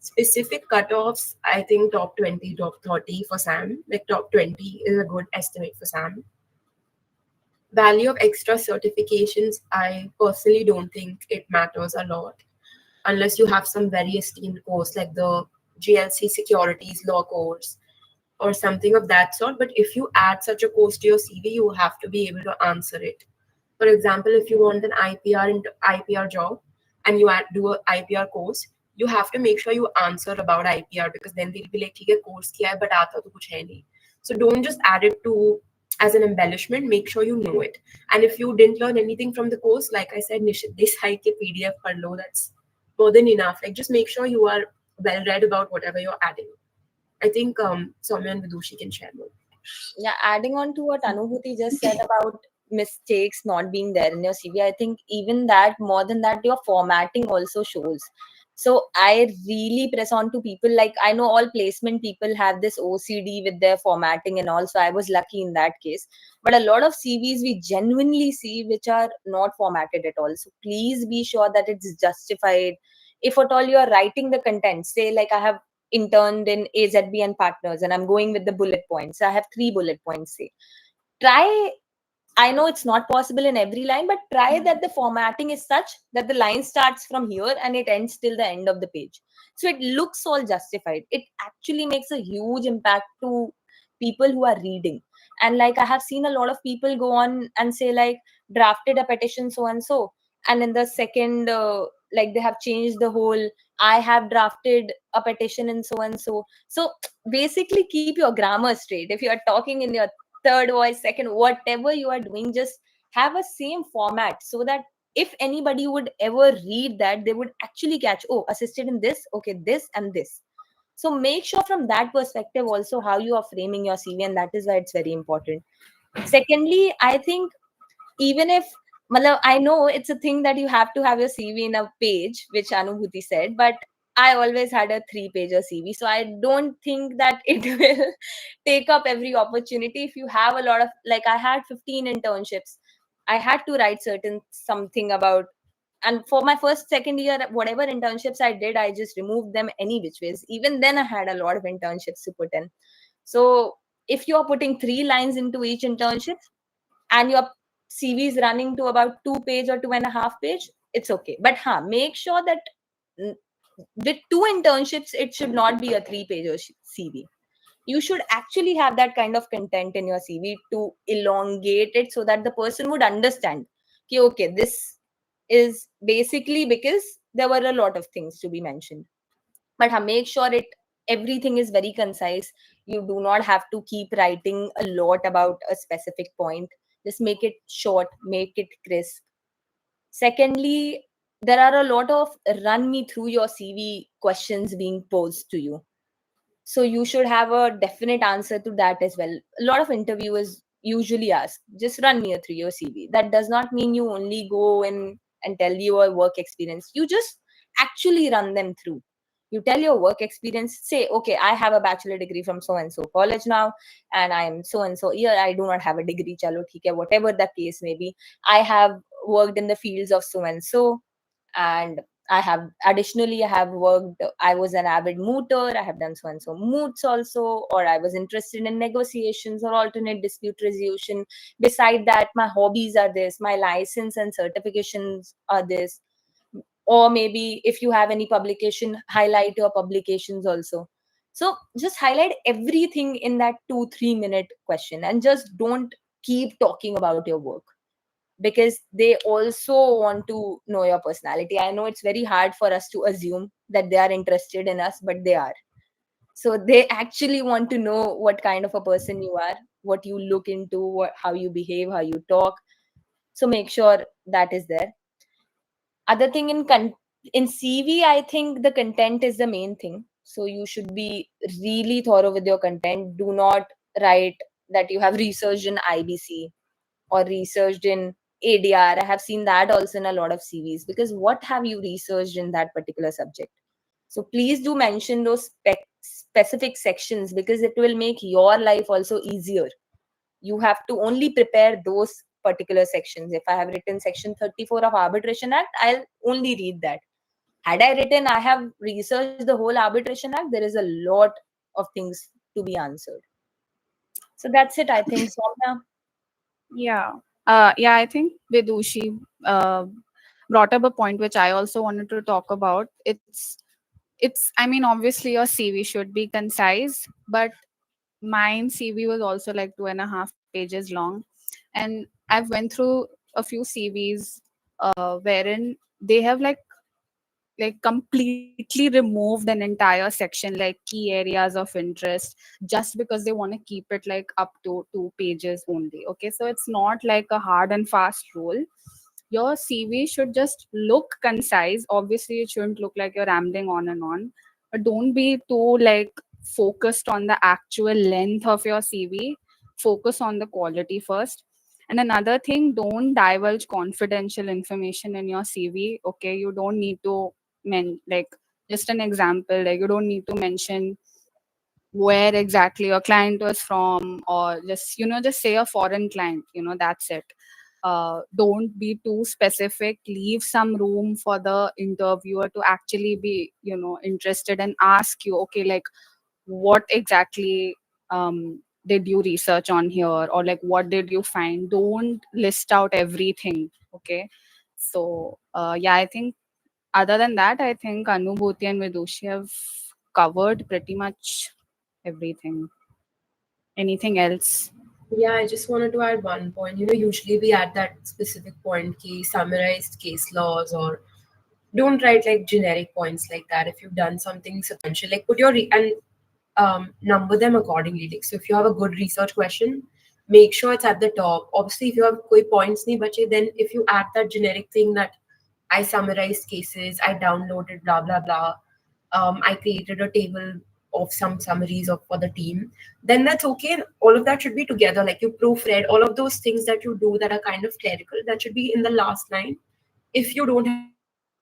Speaker 4: Specific cutoffs, I think top 20, top 30 for SAM. Like top 20 is a good estimate for SAM. Value of extra certifications, I personally don't think it matters a lot, unless you have some very esteemed course like the GLC securities law course or something of that sort. But if you add such a course to your CV, you have to be able to answer it. For example, if you want an IPR job and you do an IPR course, you have to make sure you answer about IPR, because then they'll be like, ठीक है course किया है but आता तो कुछ है नहीं. So don't just add it to as an embellishment. Make sure you know it. And if you didn't learn anything from the course, like I said, Nishit Desai ke PDF पढ़ लो. That's more than enough. Like, just make sure you are well read about whatever you're adding. I think Saumya and Vidushi can share more.
Speaker 2: Yeah, adding on to what Anubhuti just said about mistakes not being there in your CV. I think even that, more than that, your formatting also shows. So I really press on to people, like I know all placement people have this OCD with their formatting and all, so I was lucky in that case. But a lot of CVs we genuinely see which are not formatted at all. So please be sure that it's justified. If at all you are writing the content, say like I have interned in AZB and partners and I'm going with the bullet points. I have 3 bullet points, say. Try, I know it's not possible in every line, but try that the formatting is such that the line starts from here and it ends till the end of the page. So it looks all justified. It actually makes a huge impact to people who are reading. And like I have seen a lot of people go on and say like drafted a petition so and so, and in the second like they have changed the whole I have drafted a petition and so and so. So basically keep your grammar straight. If you are talking in your third voice, second, whatever you are doing, just have a same format so that if anybody would ever read that, they would actually catch, oh, assisted in this, okay, this and this. So make sure from that perspective also how you are framing your CV, and that is why it's very important. Secondly, I think even if I know it's a thing that you have to have your CV in a page, which Anubhuti said, but I always had a 3-pager CV, so I don't think that it will take up every opportunity. If you have a lot of, like I had 15 internships, I had to write certain something about, and for my first second year, whatever internships I did, I just removed them any which ways. Even then I had a lot of internships to put in. So if you're putting 3 lines into each internship and your CV is running to about 2 page or 2.5 page, it's okay. But make sure that mm, with 2 internships, it should not be a 3 page CV. You should actually have that kind of content in your CV to elongate it so that the person would understand, okay, this is basically because there were a lot of things to be mentioned. But make sure it everything is very concise. You do not have to keep writing a lot about a specific point. Just make it short, make it crisp. Secondly, there are a lot of run me through your CV questions being posed to you. So you should have a definite answer to that as well. A lot of interviewers usually ask, just run me a 3-year CV. That does not mean you only go in and tell your work experience. You just actually run them through. You tell your work experience, say, okay, I have a bachelor degree from so and so college now, and I am so and so year. I do not have a degree, chalo, theek hai, whatever the case may be. I have worked in the fields of so and I have worked, I was an avid mooter, I have done so and so moots also, or I was interested in negotiations or alternate dispute resolution. Beside that, my hobbies are this, my license and certifications are this. Or maybe if you have any publication, highlight your publications also. So just highlight everything in that 2-3 minute question and just don't keep talking about your work, because they also want to know your personality. I know it's very hard for us to assume that they are interested in us, but they are. So they actually want to know what kind of a person you are, what you look into, how you behave, how you talk. So make sure that is there. Other thing in CV, I think the content is the main thing. So you should be really thorough with your content. Do not write that you have researched in IBC or researched in ADR. I have seen that also in a lot of CVs, because what have you researched in that particular subject? So please do mention those specific sections, because it will make your life also easier. You have to only prepare those particular sections. If I have written section 34 of Arbitration Act, I'll only read that. Had I written, I have researched the whole Arbitration Act, there is a lot of things to be answered. So that's it, I think, Soumya.
Speaker 3: Yeah. Yeah, I think Vidushi brought up a point which I also wanted to talk about. I mean, obviously your CV should be concise, but mine CV was also like 2.5 pages long, and I've went through a few CVs wherein they have like completely removed an entire section, like key areas of interest, just because they want to keep it like up to 2 pages only. Okay, so it's not like a hard and fast rule. Your CV should just look concise. Obviously it shouldn't look like you're rambling on and on, but don't be too like focused on the actual length of your CV. Focus on the quality first. And another thing, don't divulge confidential information in your CV. Okay, you don't need to like, just an example, like you don't need to mention where exactly your client was from, or just, just say a foreign client, that's it. Don't be too specific. Leave some room for the interviewer to actually be, interested and ask you, okay, like, what exactly did you research on here, or like what did you find. Don't list out everything. Okay, so yeah, I think other than that, I think Anubhuti and Vidushi have covered pretty much everything. Anything else?
Speaker 4: Yeah, I just wanted to add one point. Usually we add that specific point key, summarized case laws, or don't write like generic points like that. If you've done something substantial, like put your and number them accordingly. Like, so if you have a good research question, make sure it's at the top. Obviously, if you have koi points nahi bache, then if you add that generic thing that I summarized cases, I downloaded blah blah blah, I created a table of some summaries of for the team, then that's okay. And all of that should be together. Like you proofread all of those things that you do that are kind of clerical, that should be in the last line. If you don't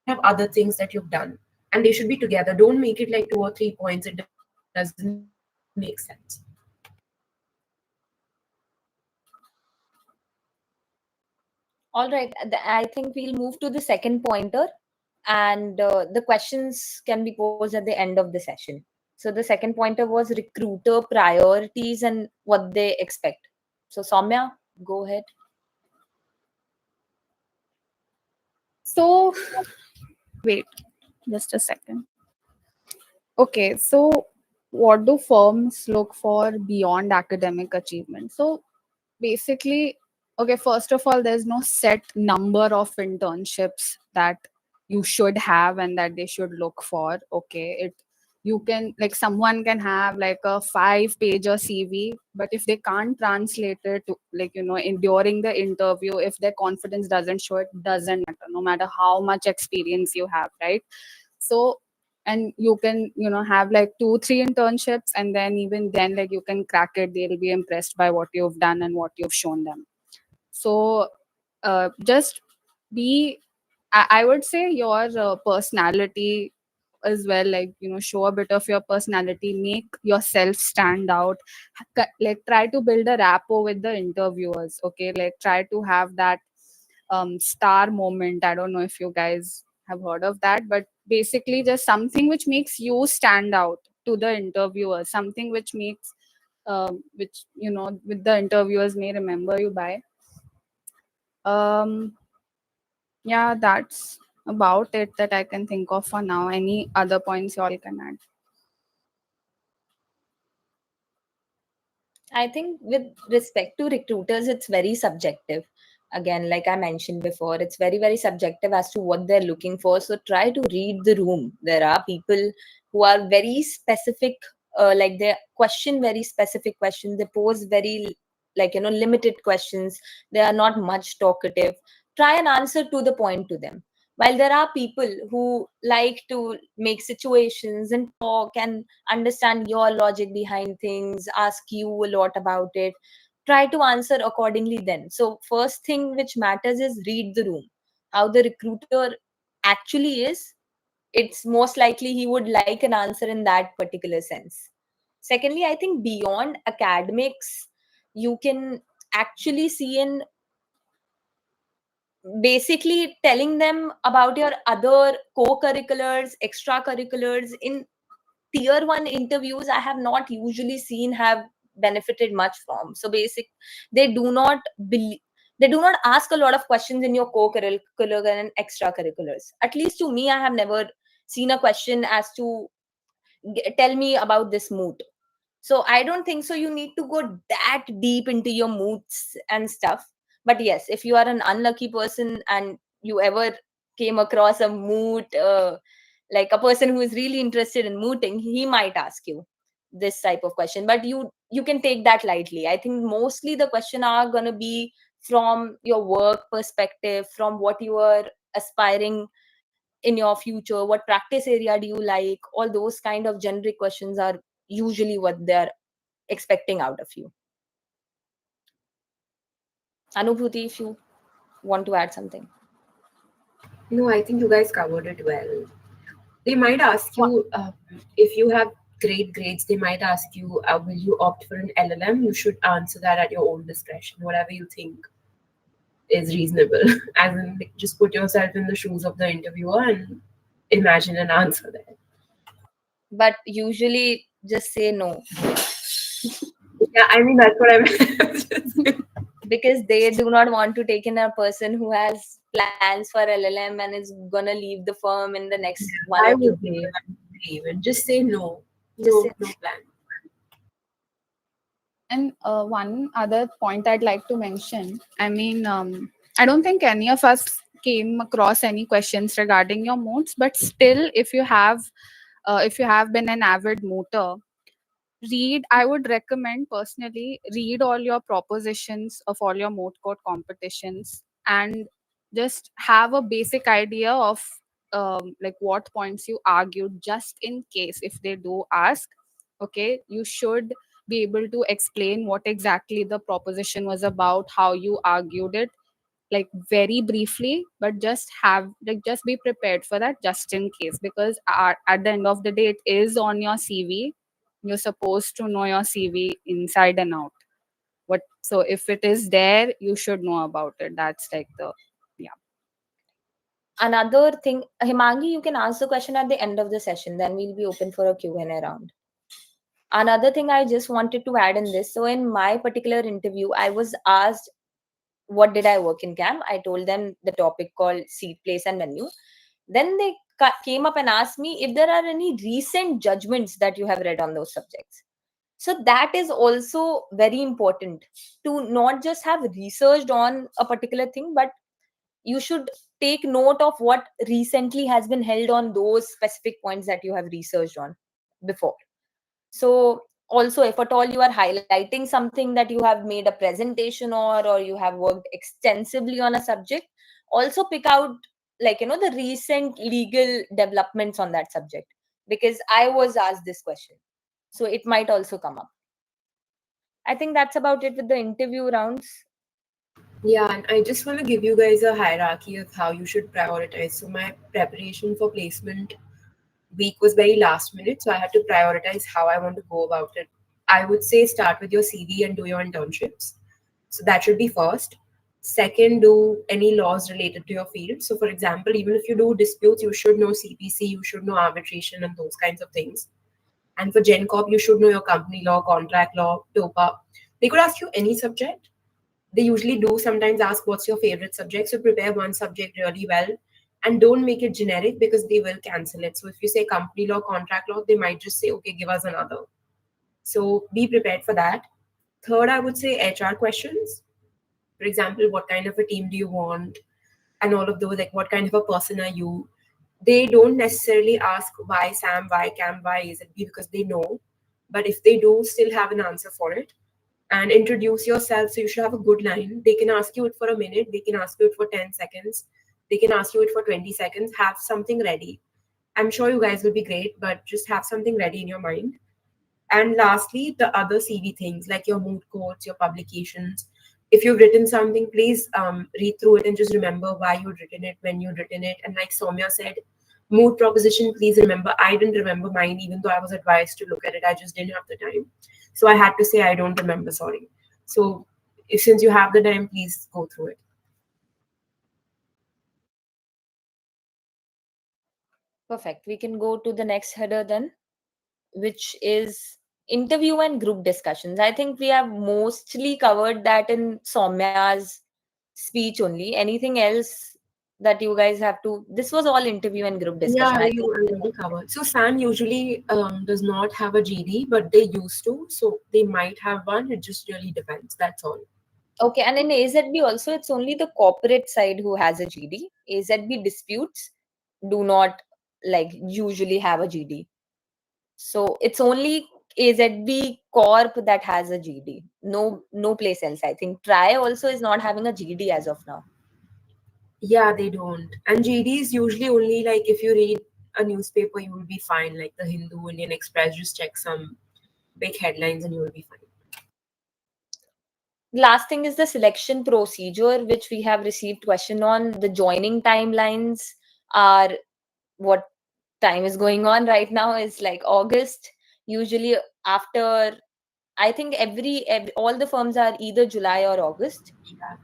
Speaker 4: have other things that you've done, and they should be together. Don't make it like 2 or 3 points. It doesn't make sense.
Speaker 2: All right, I think we'll move to the second pointer, and the questions can be posed at the end of the session. So the second pointer was recruiter priorities and what they expect. So Saumya, go ahead.
Speaker 3: So, wait, just a second. Okay, so what do firms look for beyond academic achievement? So, basically, okay, first of all, there's no set number of internships that you should have and that they should look for. Okay, you can, like, someone can have like a 5-pager CV, but if they can't translate it to, like, during the interview, if their confidence doesn't show, it doesn't matter, no matter how much experience you have, right? So, and you can, have like 2-3 internships, and then even then, like, you can crack it. They'll be impressed by what you've done and what you've shown them. So just be, I would say, your personality as well, like, show a bit of your personality, make yourself stand out. Like, try to build a rapport with the interviewers. Okay, like, try to have that star moment. I don't know if you guys have heard of that, but basically just something which makes you stand out to the interviewer, something which makes which, with the interviewers may remember you by. um yeah, that's about it that I can think of for now. Any other points you all can add?
Speaker 2: I think with respect to recruiters, it's very subjective. Again, like I mentioned before, it's very, very subjective as to what they're looking for. So try to read the room. There are people who are very specific, like they question very specific questions. They pose very, like, limited questions. They are not much talkative. Try and answer to the point to them. While there are people who like to make situations and talk and understand your logic behind things, ask you a lot about it, try to answer accordingly then. So first thing which matters is read the room. How the recruiter actually is, it's most likely he would like an answer in that particular sense. Secondly, I think beyond academics, you can actually see in basically telling them about your other co-curriculars, extracurriculars. In tier 1 interviews, I have not usually seen have benefited much from. So basic, they do not believe, they do not ask a lot of questions in your co-curricular and extracurriculars. At least to me, I have never seen a question as to tell me about this mood. So I don't think so you need to go that deep into your moods and stuff. But yes, if you are an unlucky person and you ever came across a mood, like a person who is really interested in mooting, he might ask you this type of question. But you can take that lightly. I think mostly the question are going to be from your work perspective, from what you are aspiring in your future, what practice area do you like. All those kind of generic questions are usually what they're expecting out of you. Anubhuti, if you want to add something.
Speaker 4: No, I think you guys covered it well. They might ask
Speaker 2: Wha-
Speaker 4: you if you have great grades. They might ask you, will you opt for an LLM? You should answer that at your own discretion, whatever you think is reasonable. As in, like, just put yourself in the shoes of the interviewer and imagine an answer there.
Speaker 2: But usually just say no,
Speaker 4: Yeah, I mean that's what I meant.
Speaker 2: because they do not want to take in a person who has plans for LLM and is gonna leave the firm in the next 1 or
Speaker 4: I
Speaker 2: 2
Speaker 4: would
Speaker 2: years.
Speaker 4: say, I would say even just say no,
Speaker 2: Just say
Speaker 4: no, no plan.
Speaker 3: And one other point I'd like to mention, I mean, I don't think any of us came across any questions regarding your modes, but still, if you have been an avid motor, read. I would recommend personally read all your propositions of all your moot court competitions and just have a basic idea of like what points you argued, just in case if they do ask. Okay, you should be able to explain what exactly the proposition was about, how you argued it, like very briefly, but just be prepared for that, just in case, because at the end of the day it is on your CV. You're supposed to know your CV inside and out. What So if it is there, you should know about it. That's like the, yeah.
Speaker 2: another thing. Himangi, you can ask the question at the end of the session, then we'll be open for a Q&A round. Another thing I just wanted to add in this, so in my particular interview I was asked what did I work in CAM. I told them the topic called seat, place and venue. Then they came up and asked me if there are any recent judgments that you have read on those subjects. So that is also very important, to not just have researched on a particular thing, but you should take note of what recently has been held on those specific points that you have researched on before. So also, if at all you are highlighting something that you have made a presentation or you have worked extensively on a subject, also pick out, like, the recent legal developments on that subject, because I was asked this question, so it might also come up. I think that's about it with the interview rounds.
Speaker 4: Yeah, and I just want to give you guys a hierarchy of how you should prioritize. So my preparation for placement week was very last minute, so I had to prioritize how I want to go about it. I would say start with your CV and do your internships. So that should be first. Second, do any laws related to your field. So, for example, even if you do disputes, you should know CPC, you should know arbitration, and those kinds of things. And for Gen Corp, you should know your company law, contract law, TOPA. They could ask you any subject. They usually do sometimes ask what's your favorite subject. So prepare one subject really well and don't make it generic because they will cancel it. So if you say company law, contract law, they might just say, okay, give us another. So be prepared for that. Third, I would say HR questions. For example, what kind of a team do you want? And all of those, like what kind of a person are you? They don't necessarily ask why Sam, why Cam, why is it because they know. But if they do still have an answer for it, and introduce yourself. So you should have a good line. They can ask you it for a minute, they can ask you it for 10 seconds, they can ask you it for 20 seconds. Have something ready. I'm sure you guys will be great, but just have something ready in your mind. And lastly, the other CV things like your mood courts, your publications. If you've written something, please read through it and just remember why you'd written it, when you'd written it. And like Saumya said, mood proposition, please remember. I didn't remember mine, even though I was advised to look at it. I just didn't have the time. So I had to say, I don't remember, sorry. So if since you have the time, please go through it.
Speaker 2: Perfect. We can go to the next header then, which is interview and group discussions. I think we have mostly covered that in Soumya's speech only. Anything else that you guys have to? This was all interview and group discussion.
Speaker 4: Yeah,
Speaker 2: I
Speaker 4: you
Speaker 2: think.
Speaker 4: already covered. So SAN usually does not have a GD, but they used to. So they might have one. It just really depends. That's all.
Speaker 2: Okay, and in AZB also, it's only the corporate side who has a GD. AZB disputes do not, like, usually have a GD. So it's only AZB Corp that has a GD. No place else. I think Try also is not having a GD as of now.
Speaker 4: Yeah, they don't. And GD is usually only like if you read a newspaper, you will be fine. Like the Hindu, Indian Express, just check some big headlines and you will be fine.
Speaker 2: Last thing is the selection procedure, which we have received question on. The joining timelines are what time is going on right now is like August. Usually after, I think every all the firms are either July or August.
Speaker 4: Yeah.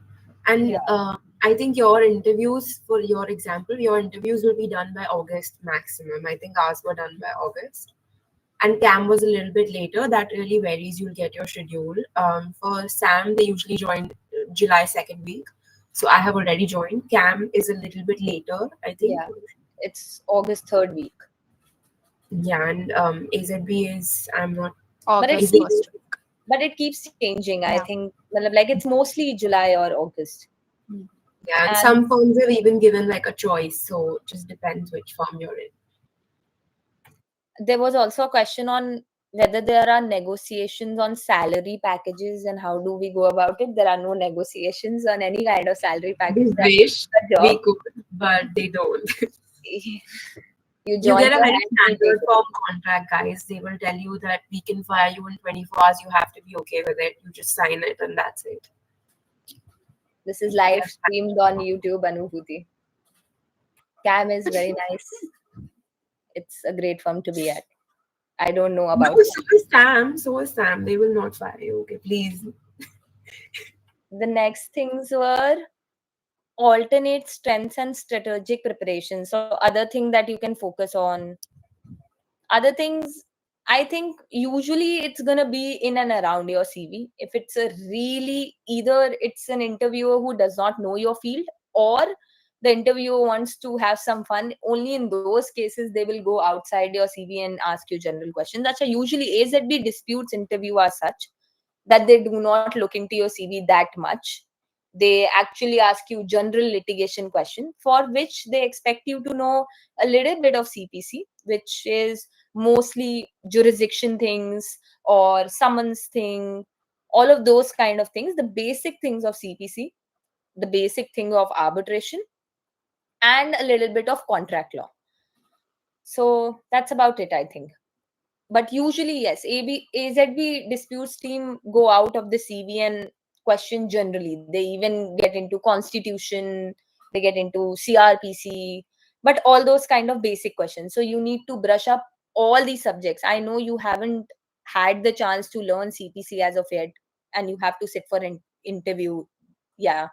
Speaker 4: And
Speaker 2: Yeah.
Speaker 4: I think your interviews, for your example, your interviews will be done by August maximum. I think ours were done by August. And CAM was a little bit later. That really varies. You'll get your schedule. For SAM, they usually join July second week. So I have already joined. CAM is a little bit later, I think.
Speaker 2: Yeah. It's August third week.
Speaker 4: Yeah, and AZB is, I'm not,
Speaker 2: But it
Speaker 3: August
Speaker 4: is it?
Speaker 2: keeps
Speaker 3: first week.
Speaker 2: but it keeps changing. I
Speaker 3: Yeah.
Speaker 2: think like it's mostly July or August.
Speaker 3: Mm.
Speaker 4: Yeah, and
Speaker 2: And
Speaker 4: some firms have even given like a choice. So it just depends which firm you're in.
Speaker 2: there was also a question on whether there are negotiations on salary packages and how do we go about it. There are no negotiations on any kind of salary
Speaker 4: They
Speaker 2: package. That's
Speaker 4: wish
Speaker 2: a
Speaker 4: we
Speaker 2: job.
Speaker 4: could, but they don't.
Speaker 2: You
Speaker 4: You
Speaker 2: join
Speaker 4: get a
Speaker 2: your
Speaker 4: very
Speaker 2: hands, you take
Speaker 4: standard
Speaker 2: it.
Speaker 4: firm contract, guys. They will tell you that we can fire you in 24 hours. You have to be okay with it. You just sign it, and that's it.
Speaker 2: This is live
Speaker 4: Yes.
Speaker 2: streamed on YouTube, Anubhuti. Cam is very nice. It's a great firm to be at. I don't know
Speaker 4: No,
Speaker 2: about
Speaker 4: so is Sam. So is Sam. They will not fire you. Okay, please.
Speaker 2: the next things were alternate strengths and strategic preparation. So other thing that you can focus on, other things, I think usually it's going to be in and around your CV. If it's a really, either it's an interviewer who does not know your field, or the interviewer wants to have some fun, only in those cases they will go outside your CV and ask you general questions. That's why usually AZB disputes interview are such that they do not look into your CV that much. They actually ask you general litigation question for which they expect you to know a little bit of CPC, which is mostly jurisdiction things or summons thing, all of those kind of things, the basic things of CPC, the basic thing of arbitration, and a little bit of contract law. So that's about it, I think. But usually, yes, AZB disputes team go out of the CV and question generally. They even get into constitution, they get into CRPC, but all those kind of basic questions. So you need to brush up all these subjects. I know you haven't had the chance to learn CPC as of yet, and you have to sit for an interview. Yeah.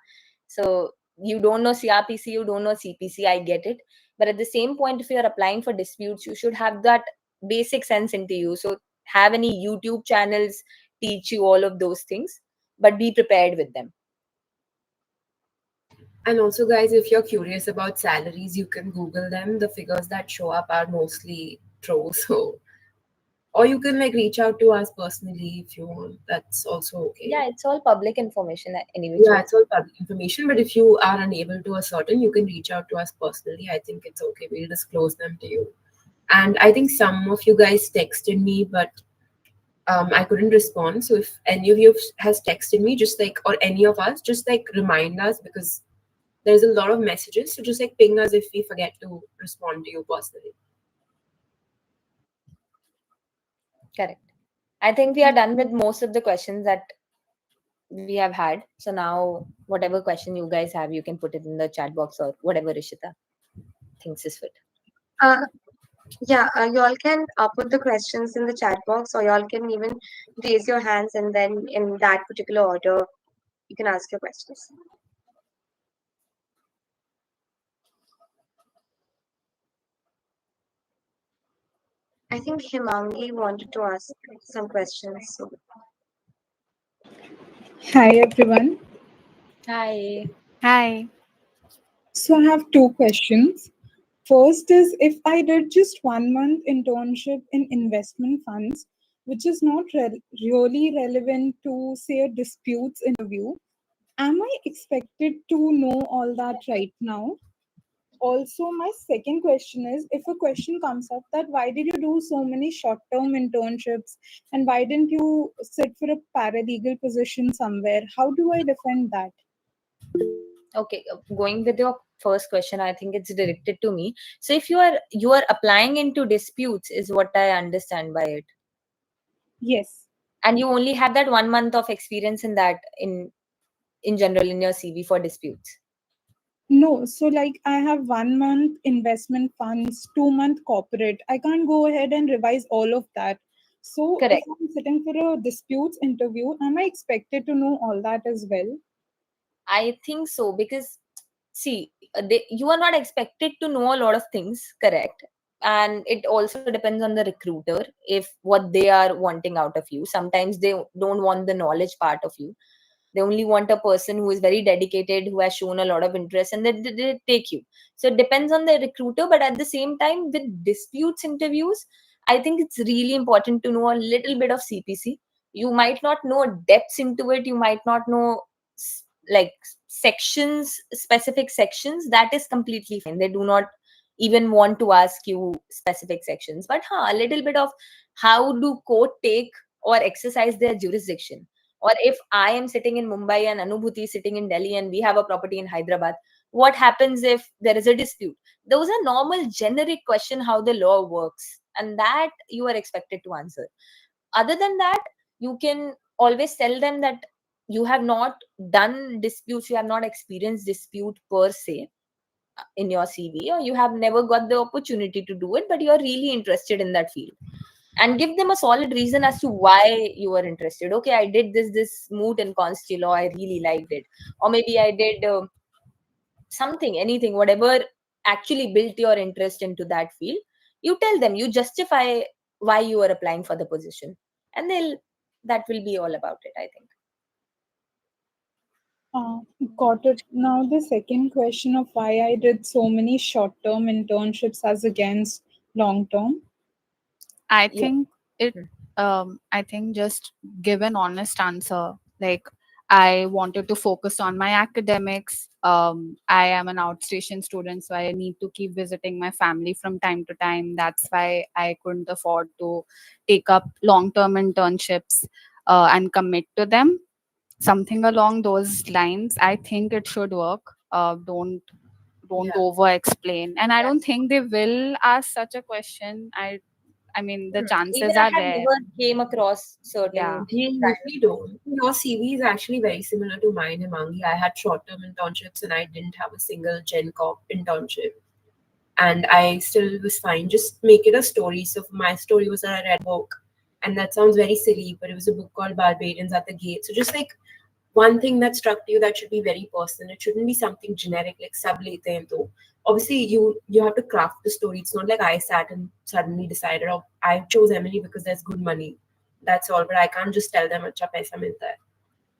Speaker 2: So you don't know CRPC, you don't know CPC, I get it. But at the same point, if you're applying for disputes, you should have that basic sense into you. So have any YouTube channels teach you all of those things, but be prepared with them.
Speaker 4: And also, guys, if you're curious about salaries, you can Google them. The figures that show up are mostly true. So, or you can like reach out to us personally if you want. That's also okay.
Speaker 2: Yeah, it's all public information any which
Speaker 4: Yeah,
Speaker 2: way.
Speaker 4: it's all public information. But if you are unable to ascertain, you can reach out to us personally. I think it's okay. We'll disclose them to you. And I think some of you guys texted me, but I couldn't respond. So if any of you has texted me, just like, or any of us, just like remind us, because there's a lot of messages. So just like ping us if we forget to respond to you personally.
Speaker 2: Correct. I think we are done with most of the questions that we have had. So now, whatever question you guys have, you can put it in the chat box or whatever Rishita thinks is fit.
Speaker 1: Uh, yeah, you all can put the questions in the chat box, or you all can even raise your hands, and then in that particular order, you can ask your questions. I think Himangi wanted to ask some questions. So
Speaker 5: Hi everyone.
Speaker 2: Hi.
Speaker 3: Hi.
Speaker 5: So I have two questions. First is, if I did just 1 month internship in investment funds, which is not really relevant to say a disputes interview, am I expected to know all that right now? Also, my second question is, if a question comes up that why did you do so many short-term internships and why didn't you sit for a paralegal position somewhere? How do I defend that?
Speaker 2: Okay, going with your first question, I think it's directed to me. So if you are applying into disputes, is what I understand by it.
Speaker 5: Yes.
Speaker 2: and you only have that 1 month of experience in that in general in your CV for disputes.
Speaker 5: No, so like I have 1 month investment funds, 2 month corporate. I can't go ahead and revise all of that. So if
Speaker 2: Correct.
Speaker 5: I'm sitting for a disputes interview, am I expected to know all that as well?
Speaker 2: I think so, because see, you are not expected to know a lot of things, correct? And it also depends on the recruiter if what they are wanting out of you. Sometimes they don't want the knowledge part of you. They only want a person who is very dedicated, who has shown a lot of interest, and they take you. So it depends on the recruiter, but at the same time, with disputes interviews, I think it's really important to know a little bit of CPC. You might not know depths into it. You might not know like sections, specific sections. That is completely fine. They do not even want to ask you specific sections, but a little bit of how do court take or exercise their jurisdiction. Or if I am sitting in Mumbai and Anubhuti is sitting in Delhi and we have a property in Hyderabad, what happens if there is a dispute? Those are normal generic question how the law works, and that you are expected to answer. Other than that, you can always tell them that you have not done disputes, you have not experienced dispute per se in your CV, or you have never got the opportunity to do it, but you are really interested in that field, and give them a solid reason as to why you are interested. Okay, I did this moot and consti law, I really liked it. Or maybe I did something, anything, whatever actually built your interest into that field. You tell them, you justify why you are applying for the position, and that will be all about it, I think.
Speaker 5: Uh, Got it. Now, the second question of why I did so many short term internships as against long term.
Speaker 3: I
Speaker 2: Yeah.
Speaker 3: think it. I think just give an honest answer. Like, I wanted to focus on my academics. I am an outstation student, so I need to keep visiting my family from time to time. That's why I couldn't afford to take up long-term internships and commit to them. Something along those lines. I think it should work. Don't
Speaker 2: Yeah.
Speaker 3: over explain, and I don't
Speaker 2: That's
Speaker 3: think they will ask such a question. I mean, the
Speaker 2: even
Speaker 3: chances
Speaker 2: I
Speaker 3: are
Speaker 2: have
Speaker 3: rare.
Speaker 2: never came across
Speaker 3: Yeah.
Speaker 2: certain
Speaker 4: They
Speaker 2: kind
Speaker 4: usually don't. Your CV is actually very similar to mine, Himangi. I had short-term internships and I didn't have a single Gen Corp internship. And I still was fine. Just make it a story. So my story was that I read a book, and that sounds very silly, but it was a book called Barbarians at the Gate. So just like one thing that struck you that should be very personal. It shouldn't be something generic like sab lete hain to. Obviously, you have to craft the story. It's not like I sat and suddenly decided, oh, I chose Emily because there's good money. That's all. But I can't just tell them acha paisa milta hai.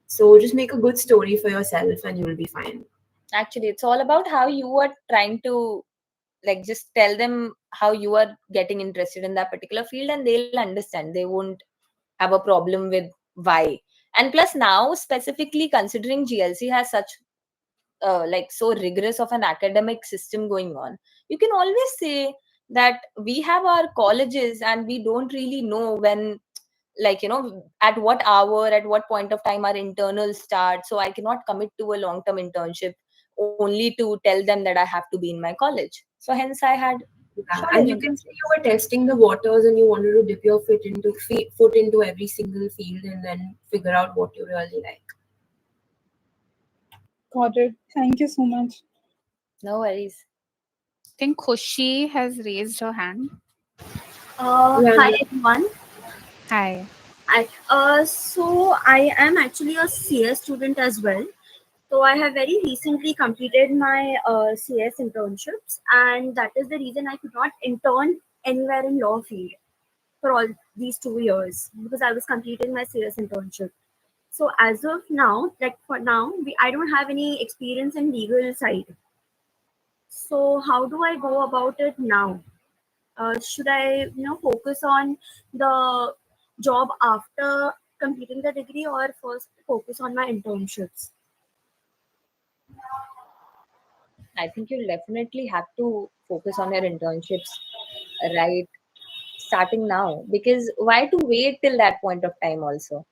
Speaker 4: So just make a good story for yourself, and you'll be fine.
Speaker 2: Actually, it's all about how you are trying to, like, just tell them how you are getting interested in that particular field, and they'll understand. They won't have a problem with why. And plus, now specifically considering GLC has such like so rigorous of an academic system going on, you can always say that we have our colleges and we don't really know when, like, at what hour, at what point of time our internals start, so I cannot commit to a long term internship only to tell them that I have to be in my college. So hence I had
Speaker 4: Yeah,
Speaker 2: short
Speaker 4: and
Speaker 2: term
Speaker 4: you can say
Speaker 2: internships.
Speaker 4: you were testing the waters and you wanted to dip your foot into every single field and then figure out what you really like.
Speaker 5: Got it. Thank you so much.
Speaker 2: No worries.
Speaker 3: I think Khushi has raised her hand.
Speaker 4: Yeah,
Speaker 6: Hi everyone.
Speaker 3: Hi.
Speaker 6: So I am actually a CS student as well. So I have very recently completed my CS internships, and that is the reason I could not intern anywhere in law field for all these 2 years because I was completing my CS internship. So as of now, like for now, I don't have any experience in legal side. So how do I go about it now? Should I focus on the job after completing the degree, or first focus on my internships?
Speaker 2: I think you'll definitely have to focus on your internships, right, starting now, because why to wait till that point of time? Also,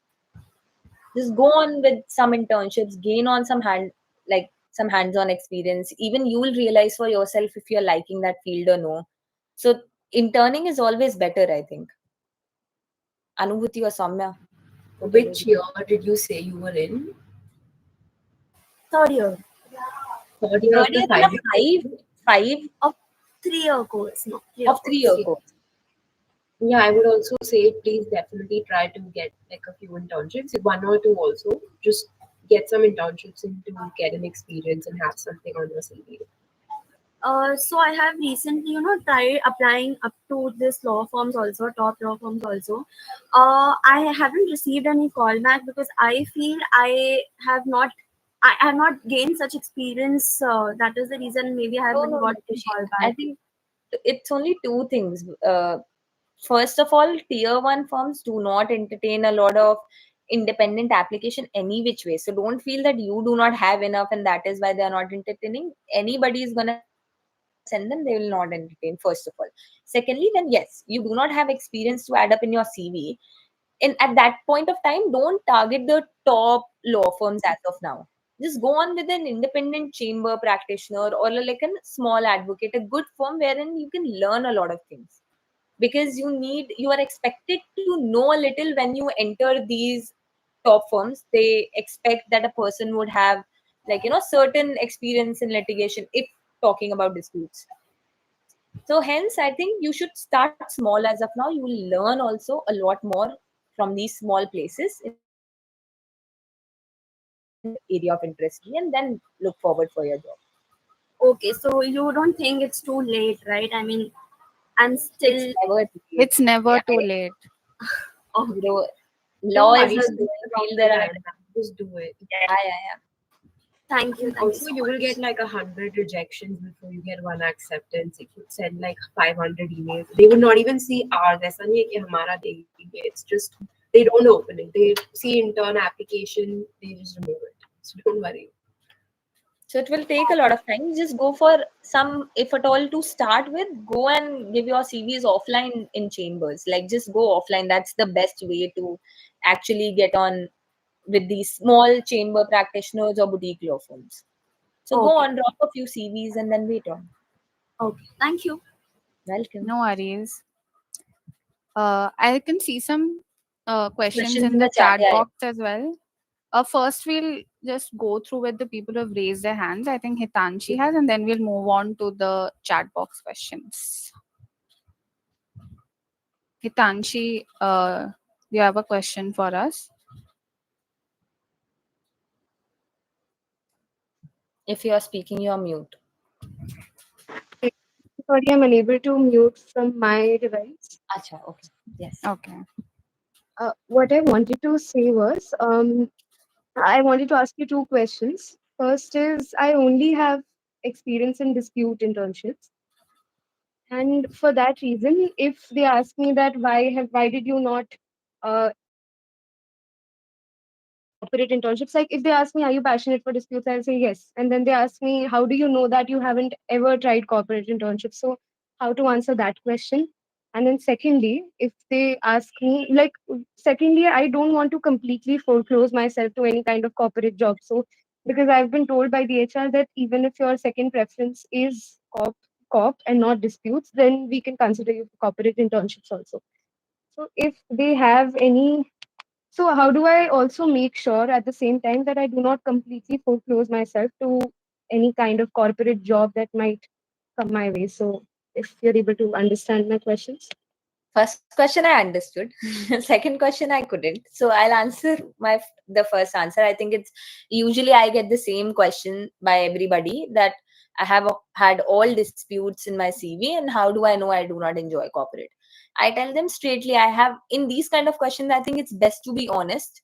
Speaker 2: just go on with some internships, gain on some hands-on experience. Even you will realize for yourself if you're liking that field or no. So interning is always better, I think. Anubhuti or Saumya?
Speaker 4: Which year did you say you were in?
Speaker 6: Third year
Speaker 4: Third year
Speaker 2: Third
Speaker 4: of
Speaker 2: year
Speaker 4: the
Speaker 2: in a
Speaker 4: 5 year?
Speaker 2: five
Speaker 6: of 3 year course. No, 3 year
Speaker 2: of
Speaker 6: course.
Speaker 2: 3 year course.
Speaker 4: Yeah, I would also say please definitely try to get like a few internships, one or two also. Just get some internships in to get an experience and have something on your CV.
Speaker 6: So I have recently, tried applying up to this law firms also, top law firms also. I haven't received any call back because I feel I have not gained such experience. That is the reason maybe I
Speaker 2: No,
Speaker 6: haven't
Speaker 2: no,
Speaker 6: got any
Speaker 2: Vidushi.
Speaker 6: call
Speaker 2: I
Speaker 6: back.
Speaker 2: think it's only two things. First of all, tier one firms do not entertain a lot of independent application any which way. So don't feel that you do not have enough and that is why they are not entertaining. Anybody is gonna send them, they will not entertain, first of all. Secondly, then yes, you do not have experience to add up in your CV. And at that point of time, don't target the top law firms as of now. Just go on with an independent chamber practitioner or like a small advocate, a good firm wherein you can learn a lot of things, because you are expected to know a little when you enter these top firms. They expect that a person would have like certain experience in litigation if talking about disputes. So hence I think you should start small as of now. You will learn also a lot more from these small places in the area of interest to you, and then look forward for your job.
Speaker 6: Okay, so you don't think it's too late, right? I mean, I'm
Speaker 2: It's
Speaker 6: still
Speaker 2: never too late.
Speaker 3: It's never
Speaker 2: Yeah,
Speaker 3: too late.
Speaker 2: you
Speaker 6: okay.
Speaker 2: know,
Speaker 4: No
Speaker 2: law is
Speaker 4: worries,
Speaker 2: a
Speaker 4: there's
Speaker 2: growing
Speaker 4: nothing wrong
Speaker 2: field.
Speaker 4: with
Speaker 2: There are
Speaker 4: that. Just do it.
Speaker 2: yeah.
Speaker 6: Thank you
Speaker 4: Also,
Speaker 6: so
Speaker 4: you will
Speaker 6: much.
Speaker 4: get like 100 rejections before you get one acceptance. If you send like 500 emails, they would not even see ours. ऐसा नहीं है कि हमारा देखेंगे. It's just they don't open it. They see intern application, they just remove it. So don't worry.
Speaker 2: So it will take a lot of time. Just go for some, if at all to start with, go and give your CVs offline in chambers. Like just go offline. That's the best way to actually get on with these small chamber practitioners or boutique law firms. So go
Speaker 6: Okay,
Speaker 2: on, drop a few CVs and then wait on.
Speaker 6: okay. Thank you.
Speaker 2: Welcome.
Speaker 3: No worries. I can see some questions
Speaker 2: Questions
Speaker 3: in
Speaker 2: in
Speaker 3: the
Speaker 2: the chat.
Speaker 3: chat
Speaker 2: Yeah,
Speaker 3: box as well. First, we'll just go through with the people who have raised their hands. I think Hitanshi has, and then we'll move on to the chat box questions. Hitanshi, you have a question for us?
Speaker 2: if you are speaking, you are mute.
Speaker 1: Sorry, I'm unable to mute from my device.
Speaker 2: Acha, okay. Yes.
Speaker 3: Okay.
Speaker 1: What I wanted to say was, I wanted to ask you two questions. First is, I only have experience in dispute internships, and for that reason, if they ask me that why did you not uh, corporate internships, like if they ask me, are you passionate for disputes, I'll say yes, and then they ask me, how do you know that you haven't ever tried corporate internships? So how to answer that question? And then secondly, if they ask me, like, secondly, I don't want to completely foreclose myself to any kind of corporate job. So because I've been told by the HR that even if your second preference is corp and not disputes, then we can consider you for corporate internships also. So if they have any, so how do I also make sure at the same time that I do not completely foreclose myself to any kind of corporate job that might come my way? So if you're able to understand my questions.
Speaker 2: First question I understood. Second question I couldn't. So I'll answer the first answer. I think it's usually I get the same question by everybody, that I have had all disputes in my CV and how do I know I do not enjoy corporate? I tell them straightly, I have in these kind of questions, I think it's best to be honest,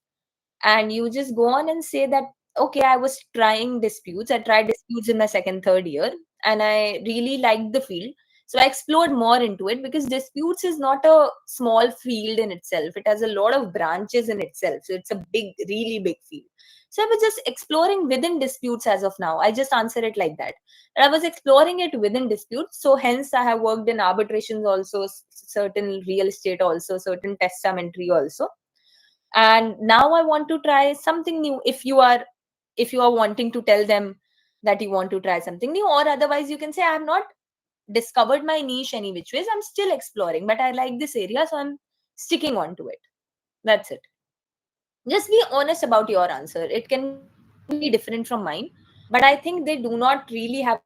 Speaker 2: and you just go on and say that, okay, I was trying disputes. I tried disputes in my second, third year, and I really liked the field. So I explored more into it, because disputes is not a small field in itself. It has a lot of branches in itself. So it's a big, really big field. So I was just exploring within disputes as of now. I just answer it like that. And I was exploring it within disputes. So hence I have worked in arbitrations also, certain real estate also, certain testamentary also. And now I want to try something new. If you are wanting to tell them that you want to try something new, or otherwise you can say, I have not discovered my niche any which ways, I'm still exploring, but I like this area, so I'm sticking on to it. That's it. Just be honest about your answer. It can be different from mine, but I think they do not really have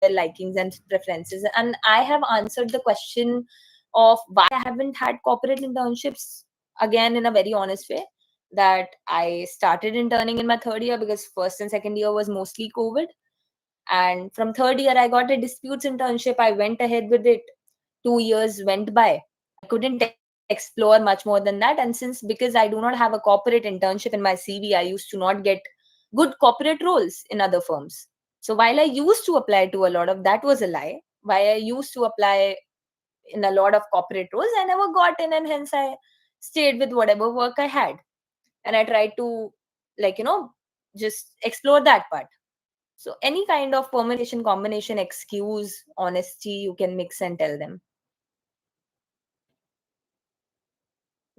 Speaker 2: a right to decide their likings and preferences. And I have answered the question of why I haven't had corporate internships again in a very honest way. That I started interning in my third year because first and second year was mostly COVID. And from third year, I got a disputes internship. I went ahead with it. 2 years went by. I couldn't explore much more than that. And since because I do not have a corporate internship in my CV, I used to not get good corporate roles in other firms. So while I used to apply to a lot of that was a lie. While I used to apply in a lot of corporate roles, I never got in, and hence I stayed with whatever work I had. And I tried to, like, just explore that part. So any kind of permutation, combination, excuse, honesty, you can mix and tell them.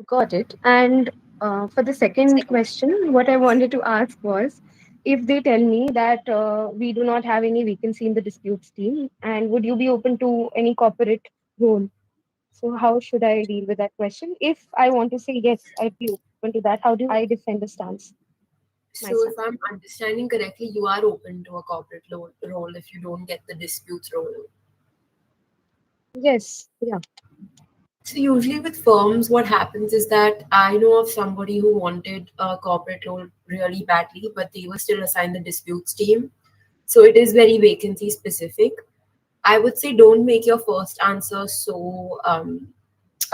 Speaker 1: Got it. And for the second question, what I wanted to ask was if they tell me that we do not have any vacancy in the disputes team, and would you be open to any corporate role? So, how should I deal with that question? If I want to say yes, I'd be open to that, how do I defend the stance
Speaker 4: So,
Speaker 1: myself?
Speaker 4: if I'm understanding correctly, you are open to a corporate role if you don't get the disputes role.
Speaker 1: Yes, yeah.
Speaker 4: So usually with firms, what happens is that I know of somebody who wanted a corporate role really badly, but they were still assigned the disputes team. So it is very vacancy specific. I would say don't make your first answer so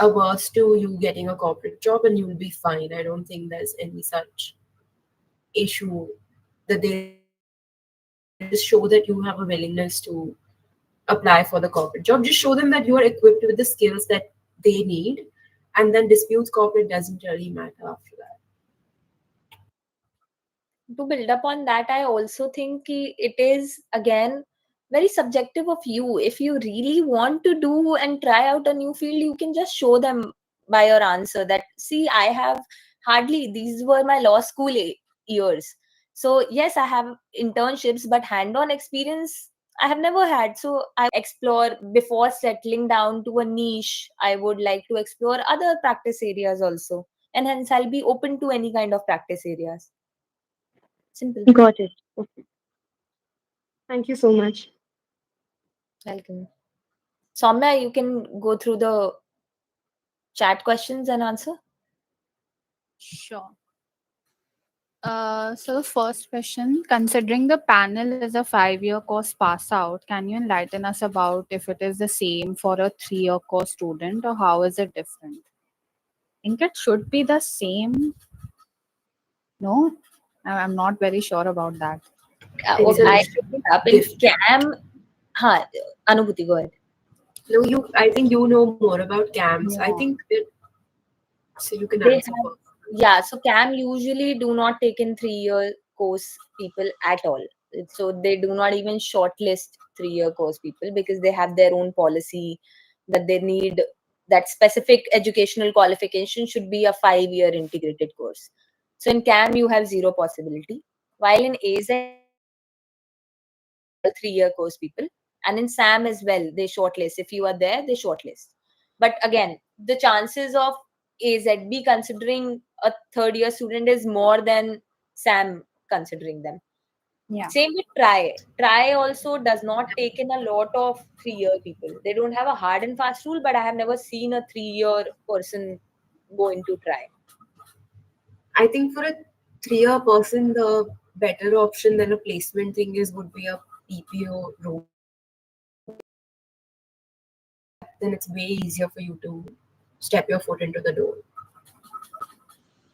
Speaker 4: averse to you getting a corporate job, and you'll be fine. I don't think there's any such issue that they'll just show that you have a willingness to apply for the corporate job. Just show them that you are equipped with the skills that they need, and then disputes corporate doesn't really matter after that.
Speaker 2: To build upon that, I also think it is again very subjective of you. If you really want to do and try out a new field, you can just show them by your answer that, see, I have hardly, these were my law school years. So yes, I have internships, but hand-on experience I have never had. So I explore before settling down to a niche. I would like to explore other practice areas also, and hence I'll be open to any kind of practice areas. Simple.
Speaker 1: Got it. Okay. Thank you so much.
Speaker 2: Welcome. Soumya, you can go through the chat questions and answer.
Speaker 3: Sure. So the first question, considering the panel is a 5-year course pass out, can you enlighten us about if it is the same for a 3-year course student or how is it different? I think it should be the same. No, I'm not very sure about that.
Speaker 4: It's
Speaker 2: I
Speaker 4: a
Speaker 2: picked it up in
Speaker 4: different.
Speaker 2: CAM. Huh, Anubhuti, go ahead.
Speaker 4: No, you. I think you know more about CAMS. I
Speaker 3: Yeah.
Speaker 4: think it, so. You can
Speaker 2: They
Speaker 4: answer
Speaker 2: have,
Speaker 4: first.
Speaker 2: yeah, so CAM usually do not take in 3-year course people at all. So they do not even shortlist 3-year course people because they have their own policy that they need that specific educational qualification should be a 5-year integrated course. So in CAM you have zero possibility, while in AZ they shortlist all 3-year course people, and in SAM as well they shortlist. If you are there, they shortlist. But again, the chances of AZB considering a third year student is more than SAM considering them.
Speaker 3: Yeah.
Speaker 2: Same with Try. Try also does not take in a lot of 3-year people. They don't have a hard and fast rule, but I have never seen a 3-year person go into Try.
Speaker 4: I think for a 3-year person, the better option than a placement thing is would be a PPO role. Then it's way easier for you to step your foot into the door.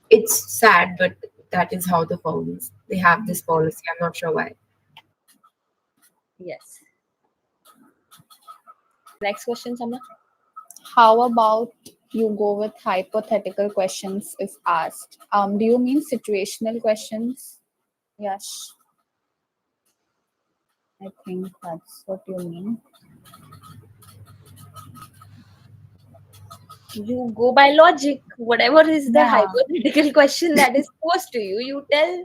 Speaker 4: It's sad, but that is how the firms they have this policy. I'm not sure why.
Speaker 2: Yes. Next question, Samya.
Speaker 3: How about you go with hypothetical questions if asked? Do you mean situational questions? Yes, I think that's what you mean.
Speaker 2: You go by logic. Whatever is the
Speaker 3: Yeah,
Speaker 2: hypothetical question that is posed to you, you tell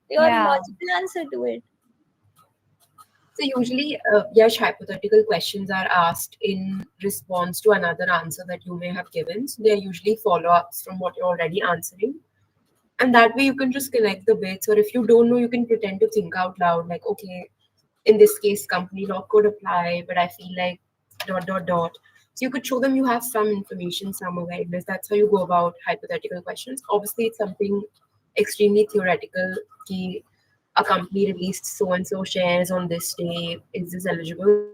Speaker 2: your
Speaker 3: yeah.
Speaker 2: logical answer to it.
Speaker 4: So usually, yes, hypothetical questions are asked in response to another answer that you may have given. So they are usually follow-ups from what you're already answering. And that way you can just connect the bits. Or if you don't know, you can pretend to think out loud, like, okay, in this case, company law could apply, but I feel like dot dot dot. So you could show them you have some information, some awareness. That's how you go about hypothetical questions. Obviously, it's something extremely theoretical. Ki a company released so and so shares on this day. Is this eligible?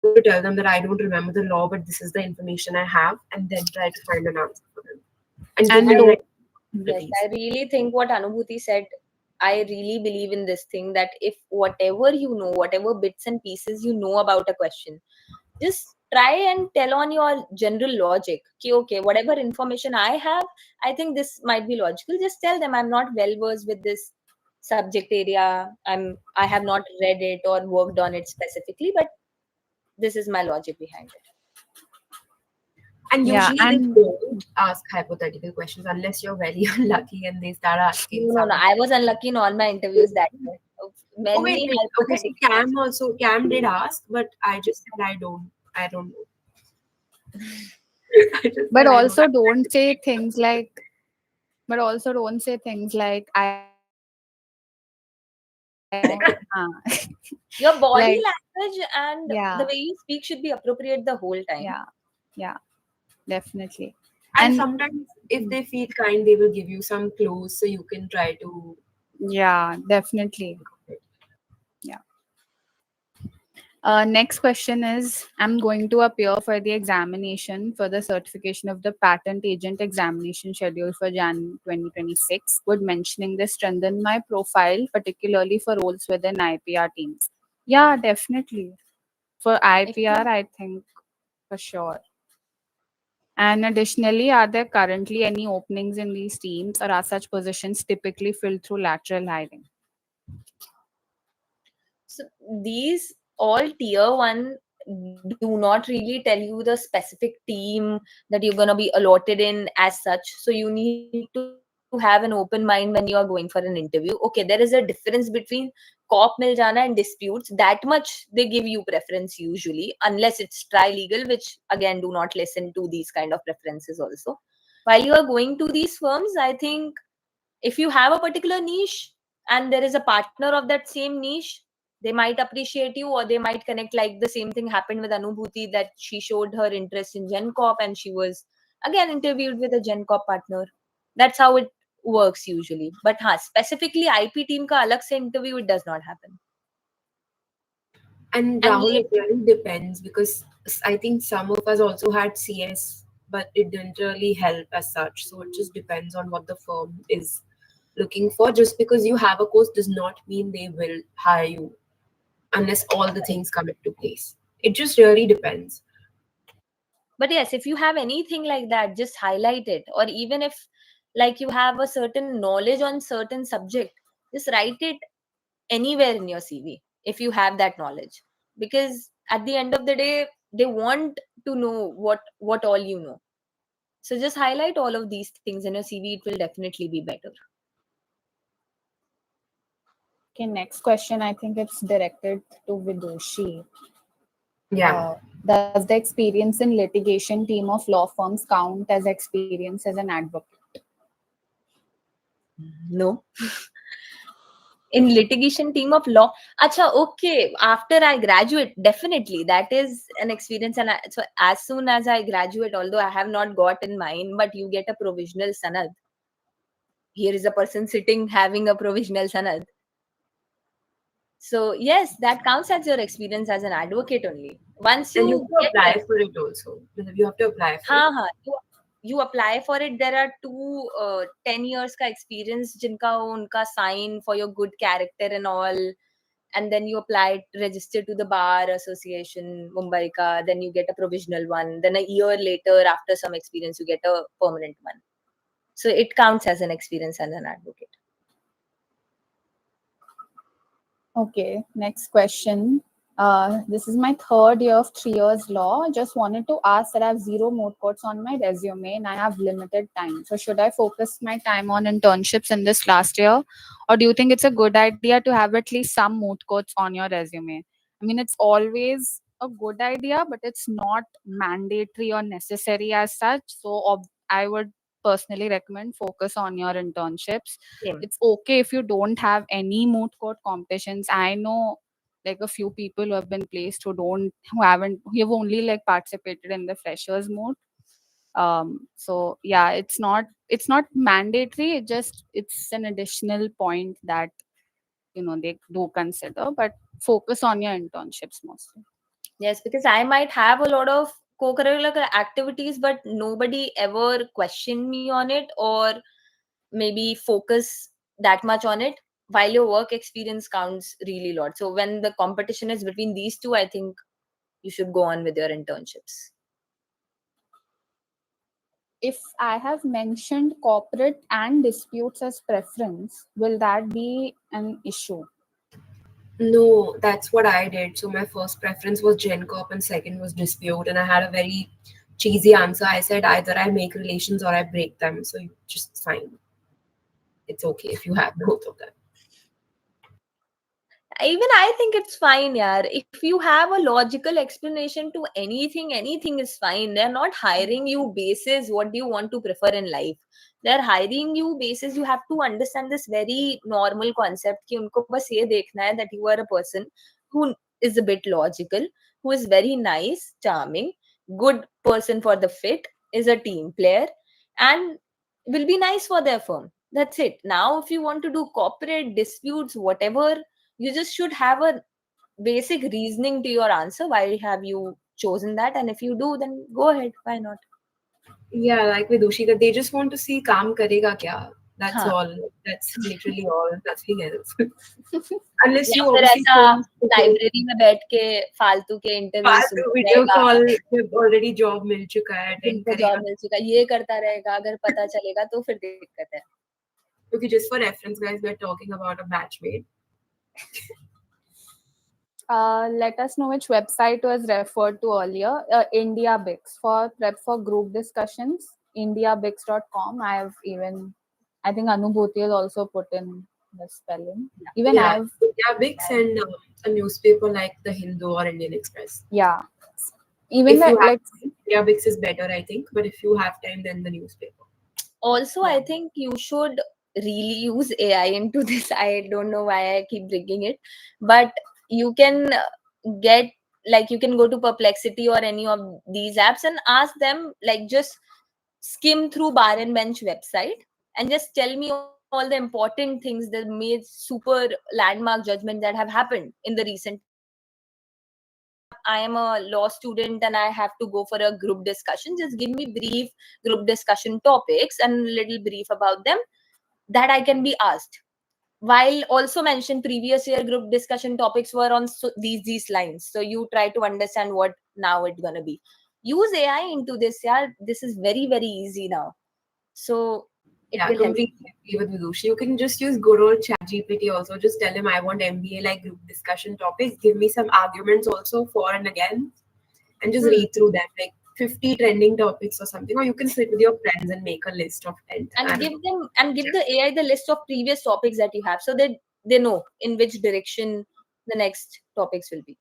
Speaker 4: But you can tell them that I don't remember the law, but this is the information I have, and then try to find an answer for them and give them like
Speaker 5: And
Speaker 2: I,
Speaker 4: examples.
Speaker 2: yes, I really think what Anubhuti said, I really believe in this thing that if whatever you know, whatever bits and pieces you know about a question, just try and tell on your general logic. Okay, whatever information I have, I think this might be logical. Just tell them I'm not well versed with this subject area. I have not read it or worked on it specifically, but this is my logic behind it.
Speaker 4: And
Speaker 5: yeah,
Speaker 4: usually they
Speaker 5: and
Speaker 4: don't ask hypothetical questions unless you're very unlucky and they start asking
Speaker 2: No, no, no.
Speaker 4: some.
Speaker 2: I was unlucky in all my interviews that way.
Speaker 4: Oh wait,
Speaker 2: Many
Speaker 4: wait. Okay, so
Speaker 2: hypothetical
Speaker 4: Cam did ask, but I just said I don't know. I just
Speaker 3: But
Speaker 4: said I don't.
Speaker 3: also don't say things like, I don't know.
Speaker 2: Your body
Speaker 3: Like,
Speaker 2: language and the
Speaker 3: yeah,
Speaker 2: way you speak should be appropriate the whole time.
Speaker 3: yeah, yeah, definitely.
Speaker 4: And
Speaker 3: And
Speaker 4: sometimes if they feel kind, they will give you some clues so you can try to.
Speaker 3: yeah, definitely. Yeah. Next question is, I'm going to appear for the examination for the certification of the patent agent examination scheduled for Jan 2026. Would mentioning this strengthen my profile, particularly for roles within IPR teams? Yeah, definitely. For
Speaker 2: If you
Speaker 3: IPR, I think for sure. And additionally, are there currently any openings in these teams, or are such positions typically filled through lateral hiring?
Speaker 2: So these all tier one do not really tell you the specific team that you're gonna be allotted in as such. So you need to have an open mind when you are going for an interview. Okay, there is a difference between cop mil jana and disputes. That much they give you preference usually, unless it's tri-legal, which again do not listen to these kind of preferences also. While you are going to these firms, I think if you have a particular niche and there is a partner of that same niche, they might appreciate you, or they might connect. Like the same thing happened with Anubhuti, that she showed her interest in Gen Cop and she was again interviewed with a Gen Cop partner. That's how it works usually. But specifically IP team ka alag se interview, it does not happen.
Speaker 4: And
Speaker 2: And
Speaker 4: Rahul, it really depends because I think some of us also had CS, but it didn't really help as such. So it just depends on what the firm is looking for. Just because you have a course does not mean they will hire you unless all the things come into place. It just really depends.
Speaker 2: but yes, if you have anything like that, just highlight it. Or even if like you have a certain knowledge on certain subject, just write it anywhere in your CV if you have that knowledge, because at the end of the day they want to know what all you know. So just highlight all of these things in your CV. It will definitely be better.
Speaker 3: Okay, next question. I think it's directed to Vidushi.
Speaker 4: Yeah.
Speaker 3: Does the experience in litigation team of law firms count as experience as an advocate?
Speaker 2: No. In litigation team of law, acha, okay, after I graduate, definitely that is an experience. And so as soon as I graduate, although I have not got in mine, but you get a provisional sanad. Here is a person sitting having a provisional sanad. So yes, that counts as your experience as an advocate only. Once
Speaker 4: And you
Speaker 2: you
Speaker 4: have to
Speaker 2: get
Speaker 4: apply for it also. You have to apply for it.
Speaker 2: हाँ हाँ you apply for it. There are two 10 years का experience जिनका उनका sign for your good character and all, and then you apply it, register to the bar association Mumbai ka, then you get a provisional one, then a year later after some experience you get a permanent one. So it counts as an experience as an advocate.
Speaker 3: Okay, next question. This is my third year of 3 years law. Just wanted to ask that I have zero moot courts on my resume and I have limited time. So should I focus my time on internships in this last year, or do you think it's a good idea to have at least some moot courts on your resume? I mean, it's always a good idea, but it's not mandatory or necessary as such. So I would personally recommend focus on your internships.
Speaker 2: Same.
Speaker 3: It's okay if you don't have any moot court competitions. I know like a few people who have been placed who have only like participated in the freshers mode. So yeah, it's not mandatory. It's an additional point that they do consider, but focus on your internships mostly.
Speaker 2: Yes, because I might have a lot of co-curricular activities, but nobody ever questioned me on it or maybe focus that much on it. While your work experience counts really a lot. So when the competition is between these two, I think you should go on with your internships.
Speaker 3: If I have mentioned corporate and disputes as preference, will that be an issue?
Speaker 4: No, that's what I did. So my first preference was Gen Corp and second was dispute. And I had a very cheesy answer. I said either I make relations or I break them. So you just fine. It's okay if you have both of them.
Speaker 2: Even I think it's fine, yaar. If you have a logical explanation to anything is fine. They're not hiring you basis what do you want to prefer in life. They're hiring you basis you have to understand this very normal concept कि उनको बस ये देखना है that you are a person who is a bit logical, who is very nice, charming, good person for the fit, is a team player, and will be nice for their firm. That's it. Now, if you want to do corporate disputes, whatever, you just should have a basic reasoning to your answer. Why have you chosen that? And if you do, then go ahead. Why not?
Speaker 4: Yeah, like Vidushi, that they just want to see kaam karega kya. That's
Speaker 2: हाँ.
Speaker 4: all. That's literally all. Nothing else. Unless
Speaker 2: या
Speaker 4: you
Speaker 2: फिर
Speaker 4: obviously
Speaker 2: ऐसा
Speaker 4: film
Speaker 2: library में बैठ के फालतू के interview
Speaker 4: part
Speaker 2: सुनता
Speaker 4: video
Speaker 2: रहेगा,
Speaker 4: call जब already job मिल चुका है attend
Speaker 2: जिनको
Speaker 4: करेगा.
Speaker 2: जॉब मिल चुका है, ये करता रहेगा. अगर पता चलेगा तो फिर दिक्कत है.
Speaker 4: Okay, just for reference, guys, we're talking about a batchmate.
Speaker 3: Let us know which website was referred to earlier. India Bix for prep for group discussions. IndiaBix.com. I think Anubhuti has also put in the spelling. Even
Speaker 4: Yeah,
Speaker 3: I've,
Speaker 4: yeah, Bix and a newspaper like the Hindu or Indian Express.
Speaker 3: yeah. Even
Speaker 4: If
Speaker 3: that,
Speaker 4: you have
Speaker 3: like,
Speaker 4: time, yeah, Bix is better, I think. But if you have time, then the newspaper.
Speaker 2: Also, I think you should really use AI into this. I don't know why I keep bringing it, but you can get, like, you can go to Perplexity or any of these apps and ask them, like, just skim through Bar and Bench website and just tell me all the important things that made super landmark judgment that have happened in the recent times. I am a law student and I have to go for a group discussion. Just give me brief group discussion topics and little brief about them that I can be asked. While also mentioned previous year group discussion topics were on these lines. So you try to understand what now it's gonna be. Use AI into this, yeah. This is very, very easy now. So it
Speaker 4: Yeah,
Speaker 2: will help.
Speaker 4: completely agree with Vidushi. You can just use good old ChatGPT also. Just tell him I want MBA like group discussion topics. Give me some arguments also for and against, and just read through them like 50 trending topics or something. Or you can sit with your friends and make a list of 10. I
Speaker 2: And
Speaker 4: don't
Speaker 2: give
Speaker 4: know.
Speaker 2: them and give the AI the list of previous topics that you have so that they know in which direction the next topics will be.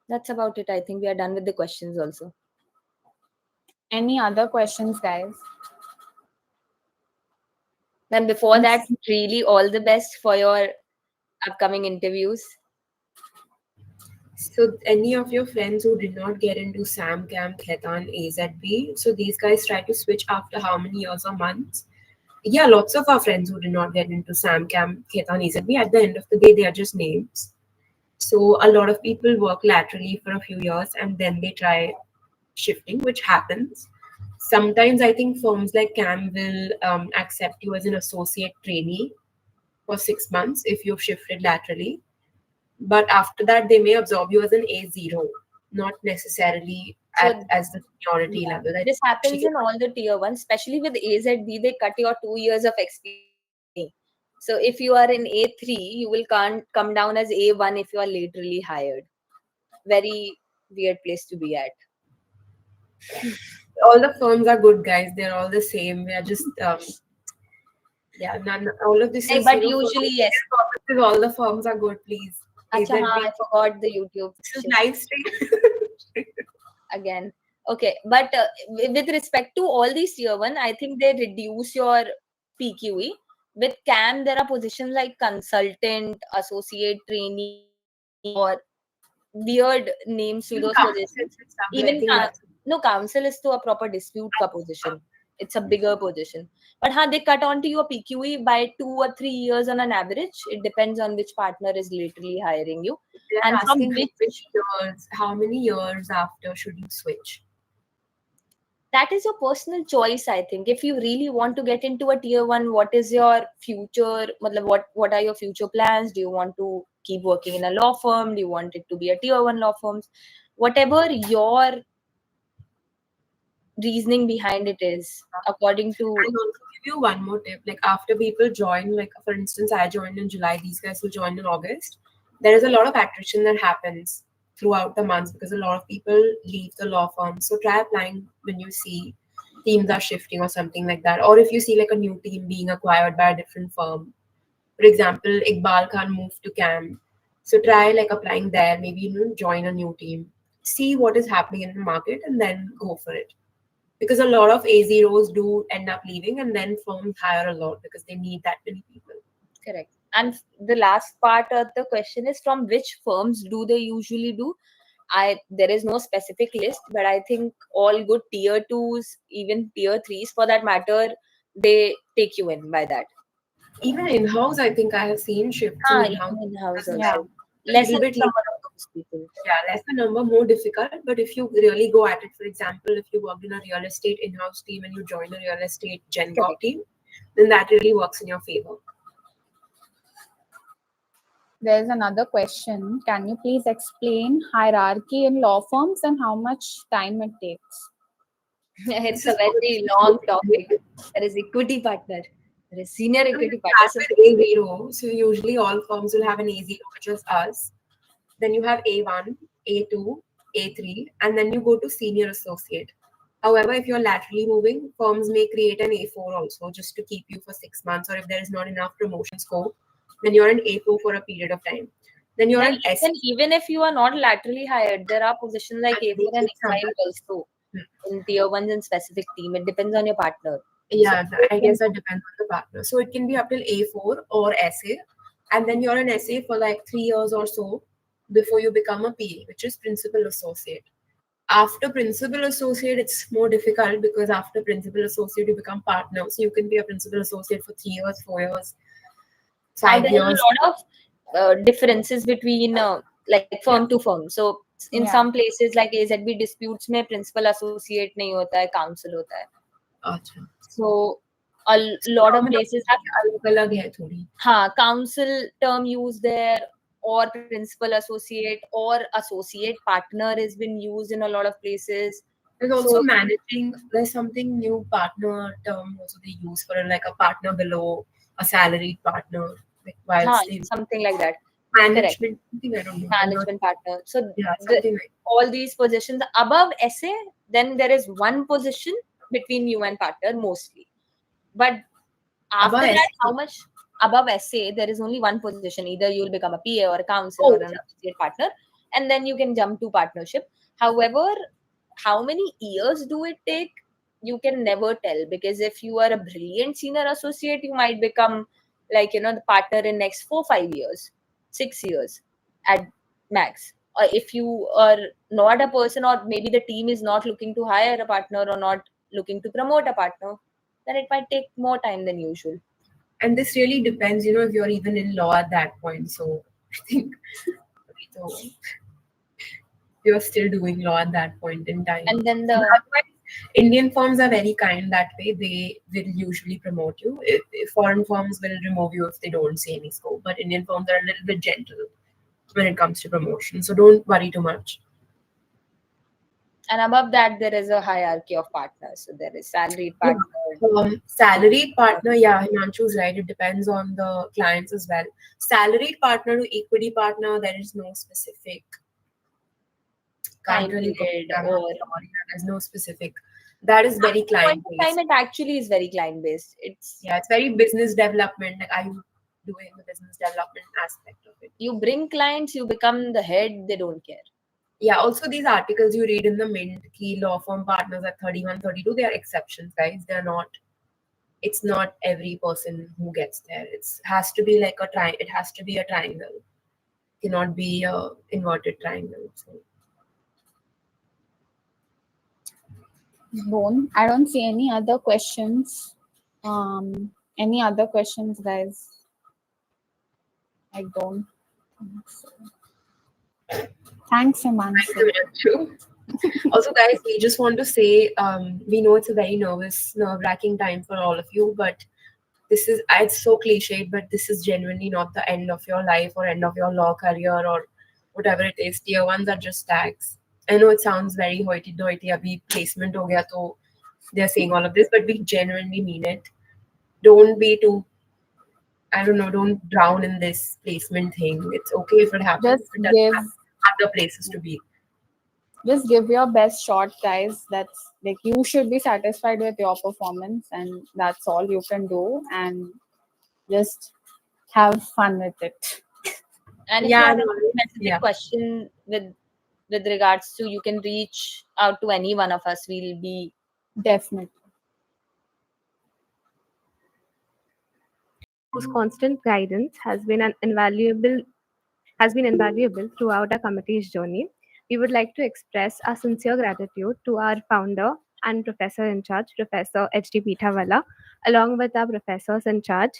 Speaker 2: That's about it. I think we are done with the questions also.
Speaker 3: any other questions, guys?
Speaker 2: Then before that, really all the best for your upcoming interviews.
Speaker 4: So, any of your friends who did not get into SAM Camp, Khetan, AZB, so these guys try to switch after how many years or months? Yeah, lots of our friends who did not get into SAM Camp, Khetan, AZB, at the end of the day, they are just names. So, a lot of people work laterally for a few years and then they try shifting, which happens. Sometimes I think firms like CAM will accept you as an associate trainee for 6 months if you've shifted laterally. But after that, they may absorb you as an A0, not necessarily
Speaker 2: So
Speaker 4: as the seniority
Speaker 2: yeah,
Speaker 4: level. That
Speaker 2: this happens
Speaker 4: actually,
Speaker 2: in all the tier 1, especially with AZB. They cut your 2 years of experience. So if you are in A3, you will can't come down as A1 if you are laterally hired. Very weird place to be at.
Speaker 4: All the firms are good, guys. They're all the same. We are just yeah. None. All of this
Speaker 2: Hey,
Speaker 4: is
Speaker 2: but
Speaker 4: for
Speaker 2: usually, yes.
Speaker 4: purposes, all the firms are good. Please.
Speaker 2: Acha, haan, I forgot the YouTube.
Speaker 4: This is live stream.
Speaker 2: Again. Okay, but with respect to all these tier 1, I think they reduce your PQE. With CAM, there are positions like consultant, associate trainee, or weird names to those positions. Even no, counsel is to a proper dispute ka position. It's a bigger position. But they cut onto your PQE by 2 or 3 years on an average. It depends on which partner is literally hiring you.
Speaker 4: And from which years, how many years after should you switch?
Speaker 2: That is your personal choice, I think. If you really want to get into a tier 1, what is your future? What are your future plans? Do you want to keep working in a law firm? Do you want it to be a tier 1 law firm? Whatever your reasoning behind it is, according to.
Speaker 4: And also give you one more tip. Like after people join, like for instance, I joined in July, these guys will join in August. There is a lot of attrition that happens throughout the months because a lot of people leave the law firm. So try applying when you see teams are shifting or something like that. Or if you see like a new team being acquired by a different firm. For example, Iqbal Khan moved to CAM. So try like applying there, maybe join a new team. See what is happening in the market and then go for it. Because a lot of AZ roles do end up leaving and then firms hire a lot because they need that many people.
Speaker 2: Correct. And the last part of the question is, from which firms do they usually do? There is no specific list, but I think all good tier 2s, even tier 3s for that matter, they take you in by that.
Speaker 4: Even in-house, I think I have seen shift to in-house.
Speaker 2: In-house
Speaker 3: Yeah.
Speaker 2: also. Less
Speaker 4: Little bit
Speaker 2: number of those people.
Speaker 4: Yeah, less the number, more difficult. But if you really go at it, for example, if you worked in a real estate in-house team and you join a real estate Gen Corp team, then that really works in your favor.
Speaker 3: There's another question. Can you please explain hierarchy in law firms and how much time it takes?
Speaker 2: It's a very long topic. There is equity partner. There is senior equity partner.
Speaker 4: Start with A0. So usually all firms will have an A0, which is us. Then you have A1, A2, A3, and then you go to senior associate. However, if you're laterally moving, firms may create an A4 also just to keep you for 6 months, or if there is not enough promotion scope, then you're an A4 for a period of time. Then you're an S.
Speaker 2: Even if you are not laterally hired, there are positions like A4 and A5 also in tier 1s in specific team. It depends on your partner.
Speaker 4: Yeah, I guess that depends on the partner. So it can be up till A4 or SA, and then you're an SA for like 3 years or so before you become a PA, which is principal associate. After principal associate, it's more difficult because after principal associate, you become partner. So you can be a principal associate for 3 years, 4 years, 5 years.
Speaker 2: There are a lot of differences between like firm to firm. So in some places like AZB disputes में principal associate नहीं होता है, counsel होता है.
Speaker 4: अच्छा.
Speaker 2: So a lot of places have
Speaker 4: अलग है थोड़ी.
Speaker 2: Counsel term used there, or principal associate or associate partner has been used in a lot of places.
Speaker 4: There's also managing. There's something new partner term also they use for like a partner below a salaried partner. Like
Speaker 2: something like that.
Speaker 4: Management. Something I don't know.
Speaker 2: Management partner. So
Speaker 4: yeah, something like
Speaker 2: all these positions above SA, then there is one position between you and partner mostly. But after
Speaker 4: above
Speaker 2: that,
Speaker 4: SA.
Speaker 2: how much above SA, there is only one position. Either you'll become a PA or a counsel or an associate partner, and then you can jump to partnership. However, how many years do it take? You can never tell, because if you are a brilliant senior associate, you might become like the partner in next 4-5 years, 6 years at max. Or if you are not a person, or maybe the team is not looking to hire a partner or not looking to promote a partner, then it might take more time than usual.
Speaker 4: And this really depends, if you're even in law at that point. So I think you're still doing law at that point in time.
Speaker 2: And then
Speaker 4: Indian firms are very kind that way. They will usually promote you. If foreign firms will remove you if they don't see any scope. But Indian firms are a little bit gentle when it comes to promotion. So don't worry too much.
Speaker 2: And above that, there is a hierarchy of partners. So there is salaried
Speaker 4: Yeah.
Speaker 2: partner.
Speaker 4: Salaried partner, yeah, Himanshu's right. It depends on the clients as well. Salaried partner to equity partner, there is no specific. Can't
Speaker 2: Time
Speaker 4: really
Speaker 2: period
Speaker 4: put
Speaker 2: or
Speaker 4: there's no specific. That is very
Speaker 2: at the point
Speaker 4: client
Speaker 2: of time,
Speaker 4: based.
Speaker 2: it actually is very client based. It's
Speaker 4: Yeah, it's very business development. Like, are you doing the business development aspect of it?
Speaker 2: you bring clients, you become the head, they don't care.
Speaker 4: Yeah, also these articles you read in the Mint, key law firm partners at 31, 32, they are exceptions, guys. They're not, it's not every person who gets there. It has to be like it has to be a triangle. It cannot be a inverted triangle. So.
Speaker 3: I don't see any other questions. Any other questions, guys? I don't think so. Thanks, Himanshu.
Speaker 4: Also, guys, we just want to say, we know it's a very nerve-wracking time for all of you, but this is, it's so cliched, but this is genuinely not the end of your life or end of your law career or whatever it is. Tier ones are just tags. I know it sounds very hoity-toity, abhi placement ho gaya, to they're saying all of this, but we genuinely mean it. Don't be too, I don't know, don't drown in this placement thing. It's okay if it happens.
Speaker 3: Just
Speaker 4: It doesn't
Speaker 3: give
Speaker 4: have other places to be.
Speaker 3: just give your best shot, guys. That's like, you should be satisfied with your performance, and that's all you can do. And just have fun with it.
Speaker 2: And if
Speaker 4: Yeah,
Speaker 2: you have
Speaker 4: no,
Speaker 2: a specific
Speaker 4: yeah.
Speaker 2: question with regards to, you can reach out to any one of us. We'll be
Speaker 3: Definitely.
Speaker 7: whose constant guidance has been invaluable throughout our committee's journey. We would like to express our sincere gratitude to our founder and professor in charge, Professor H.D. Pitawala, along with our professors in charge,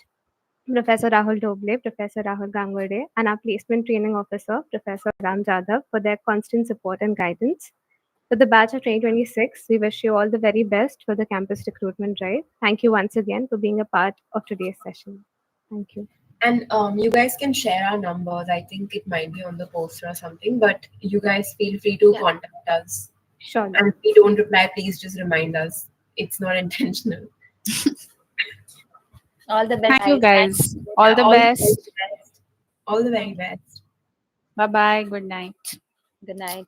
Speaker 7: Professor Rahul Doble, Professor Rahul Gangwade, and our placement training officer, Professor Ram Jadhav, for their constant support and guidance. For the batch of 2026, we wish you all the very best for the campus recruitment drive. Thank you once again for being a part of today's session. Thank you.
Speaker 4: And you guys can share our numbers. I think it might be on the poster or something, but you guys feel free to contact us.
Speaker 7: Sure.
Speaker 4: And if we don't reply, please just remind us. It's not intentional.
Speaker 2: all the best.
Speaker 3: Thank you, guys. All the
Speaker 4: All
Speaker 3: best.
Speaker 4: All the very best.
Speaker 3: Bye bye. Good night.
Speaker 2: Good night.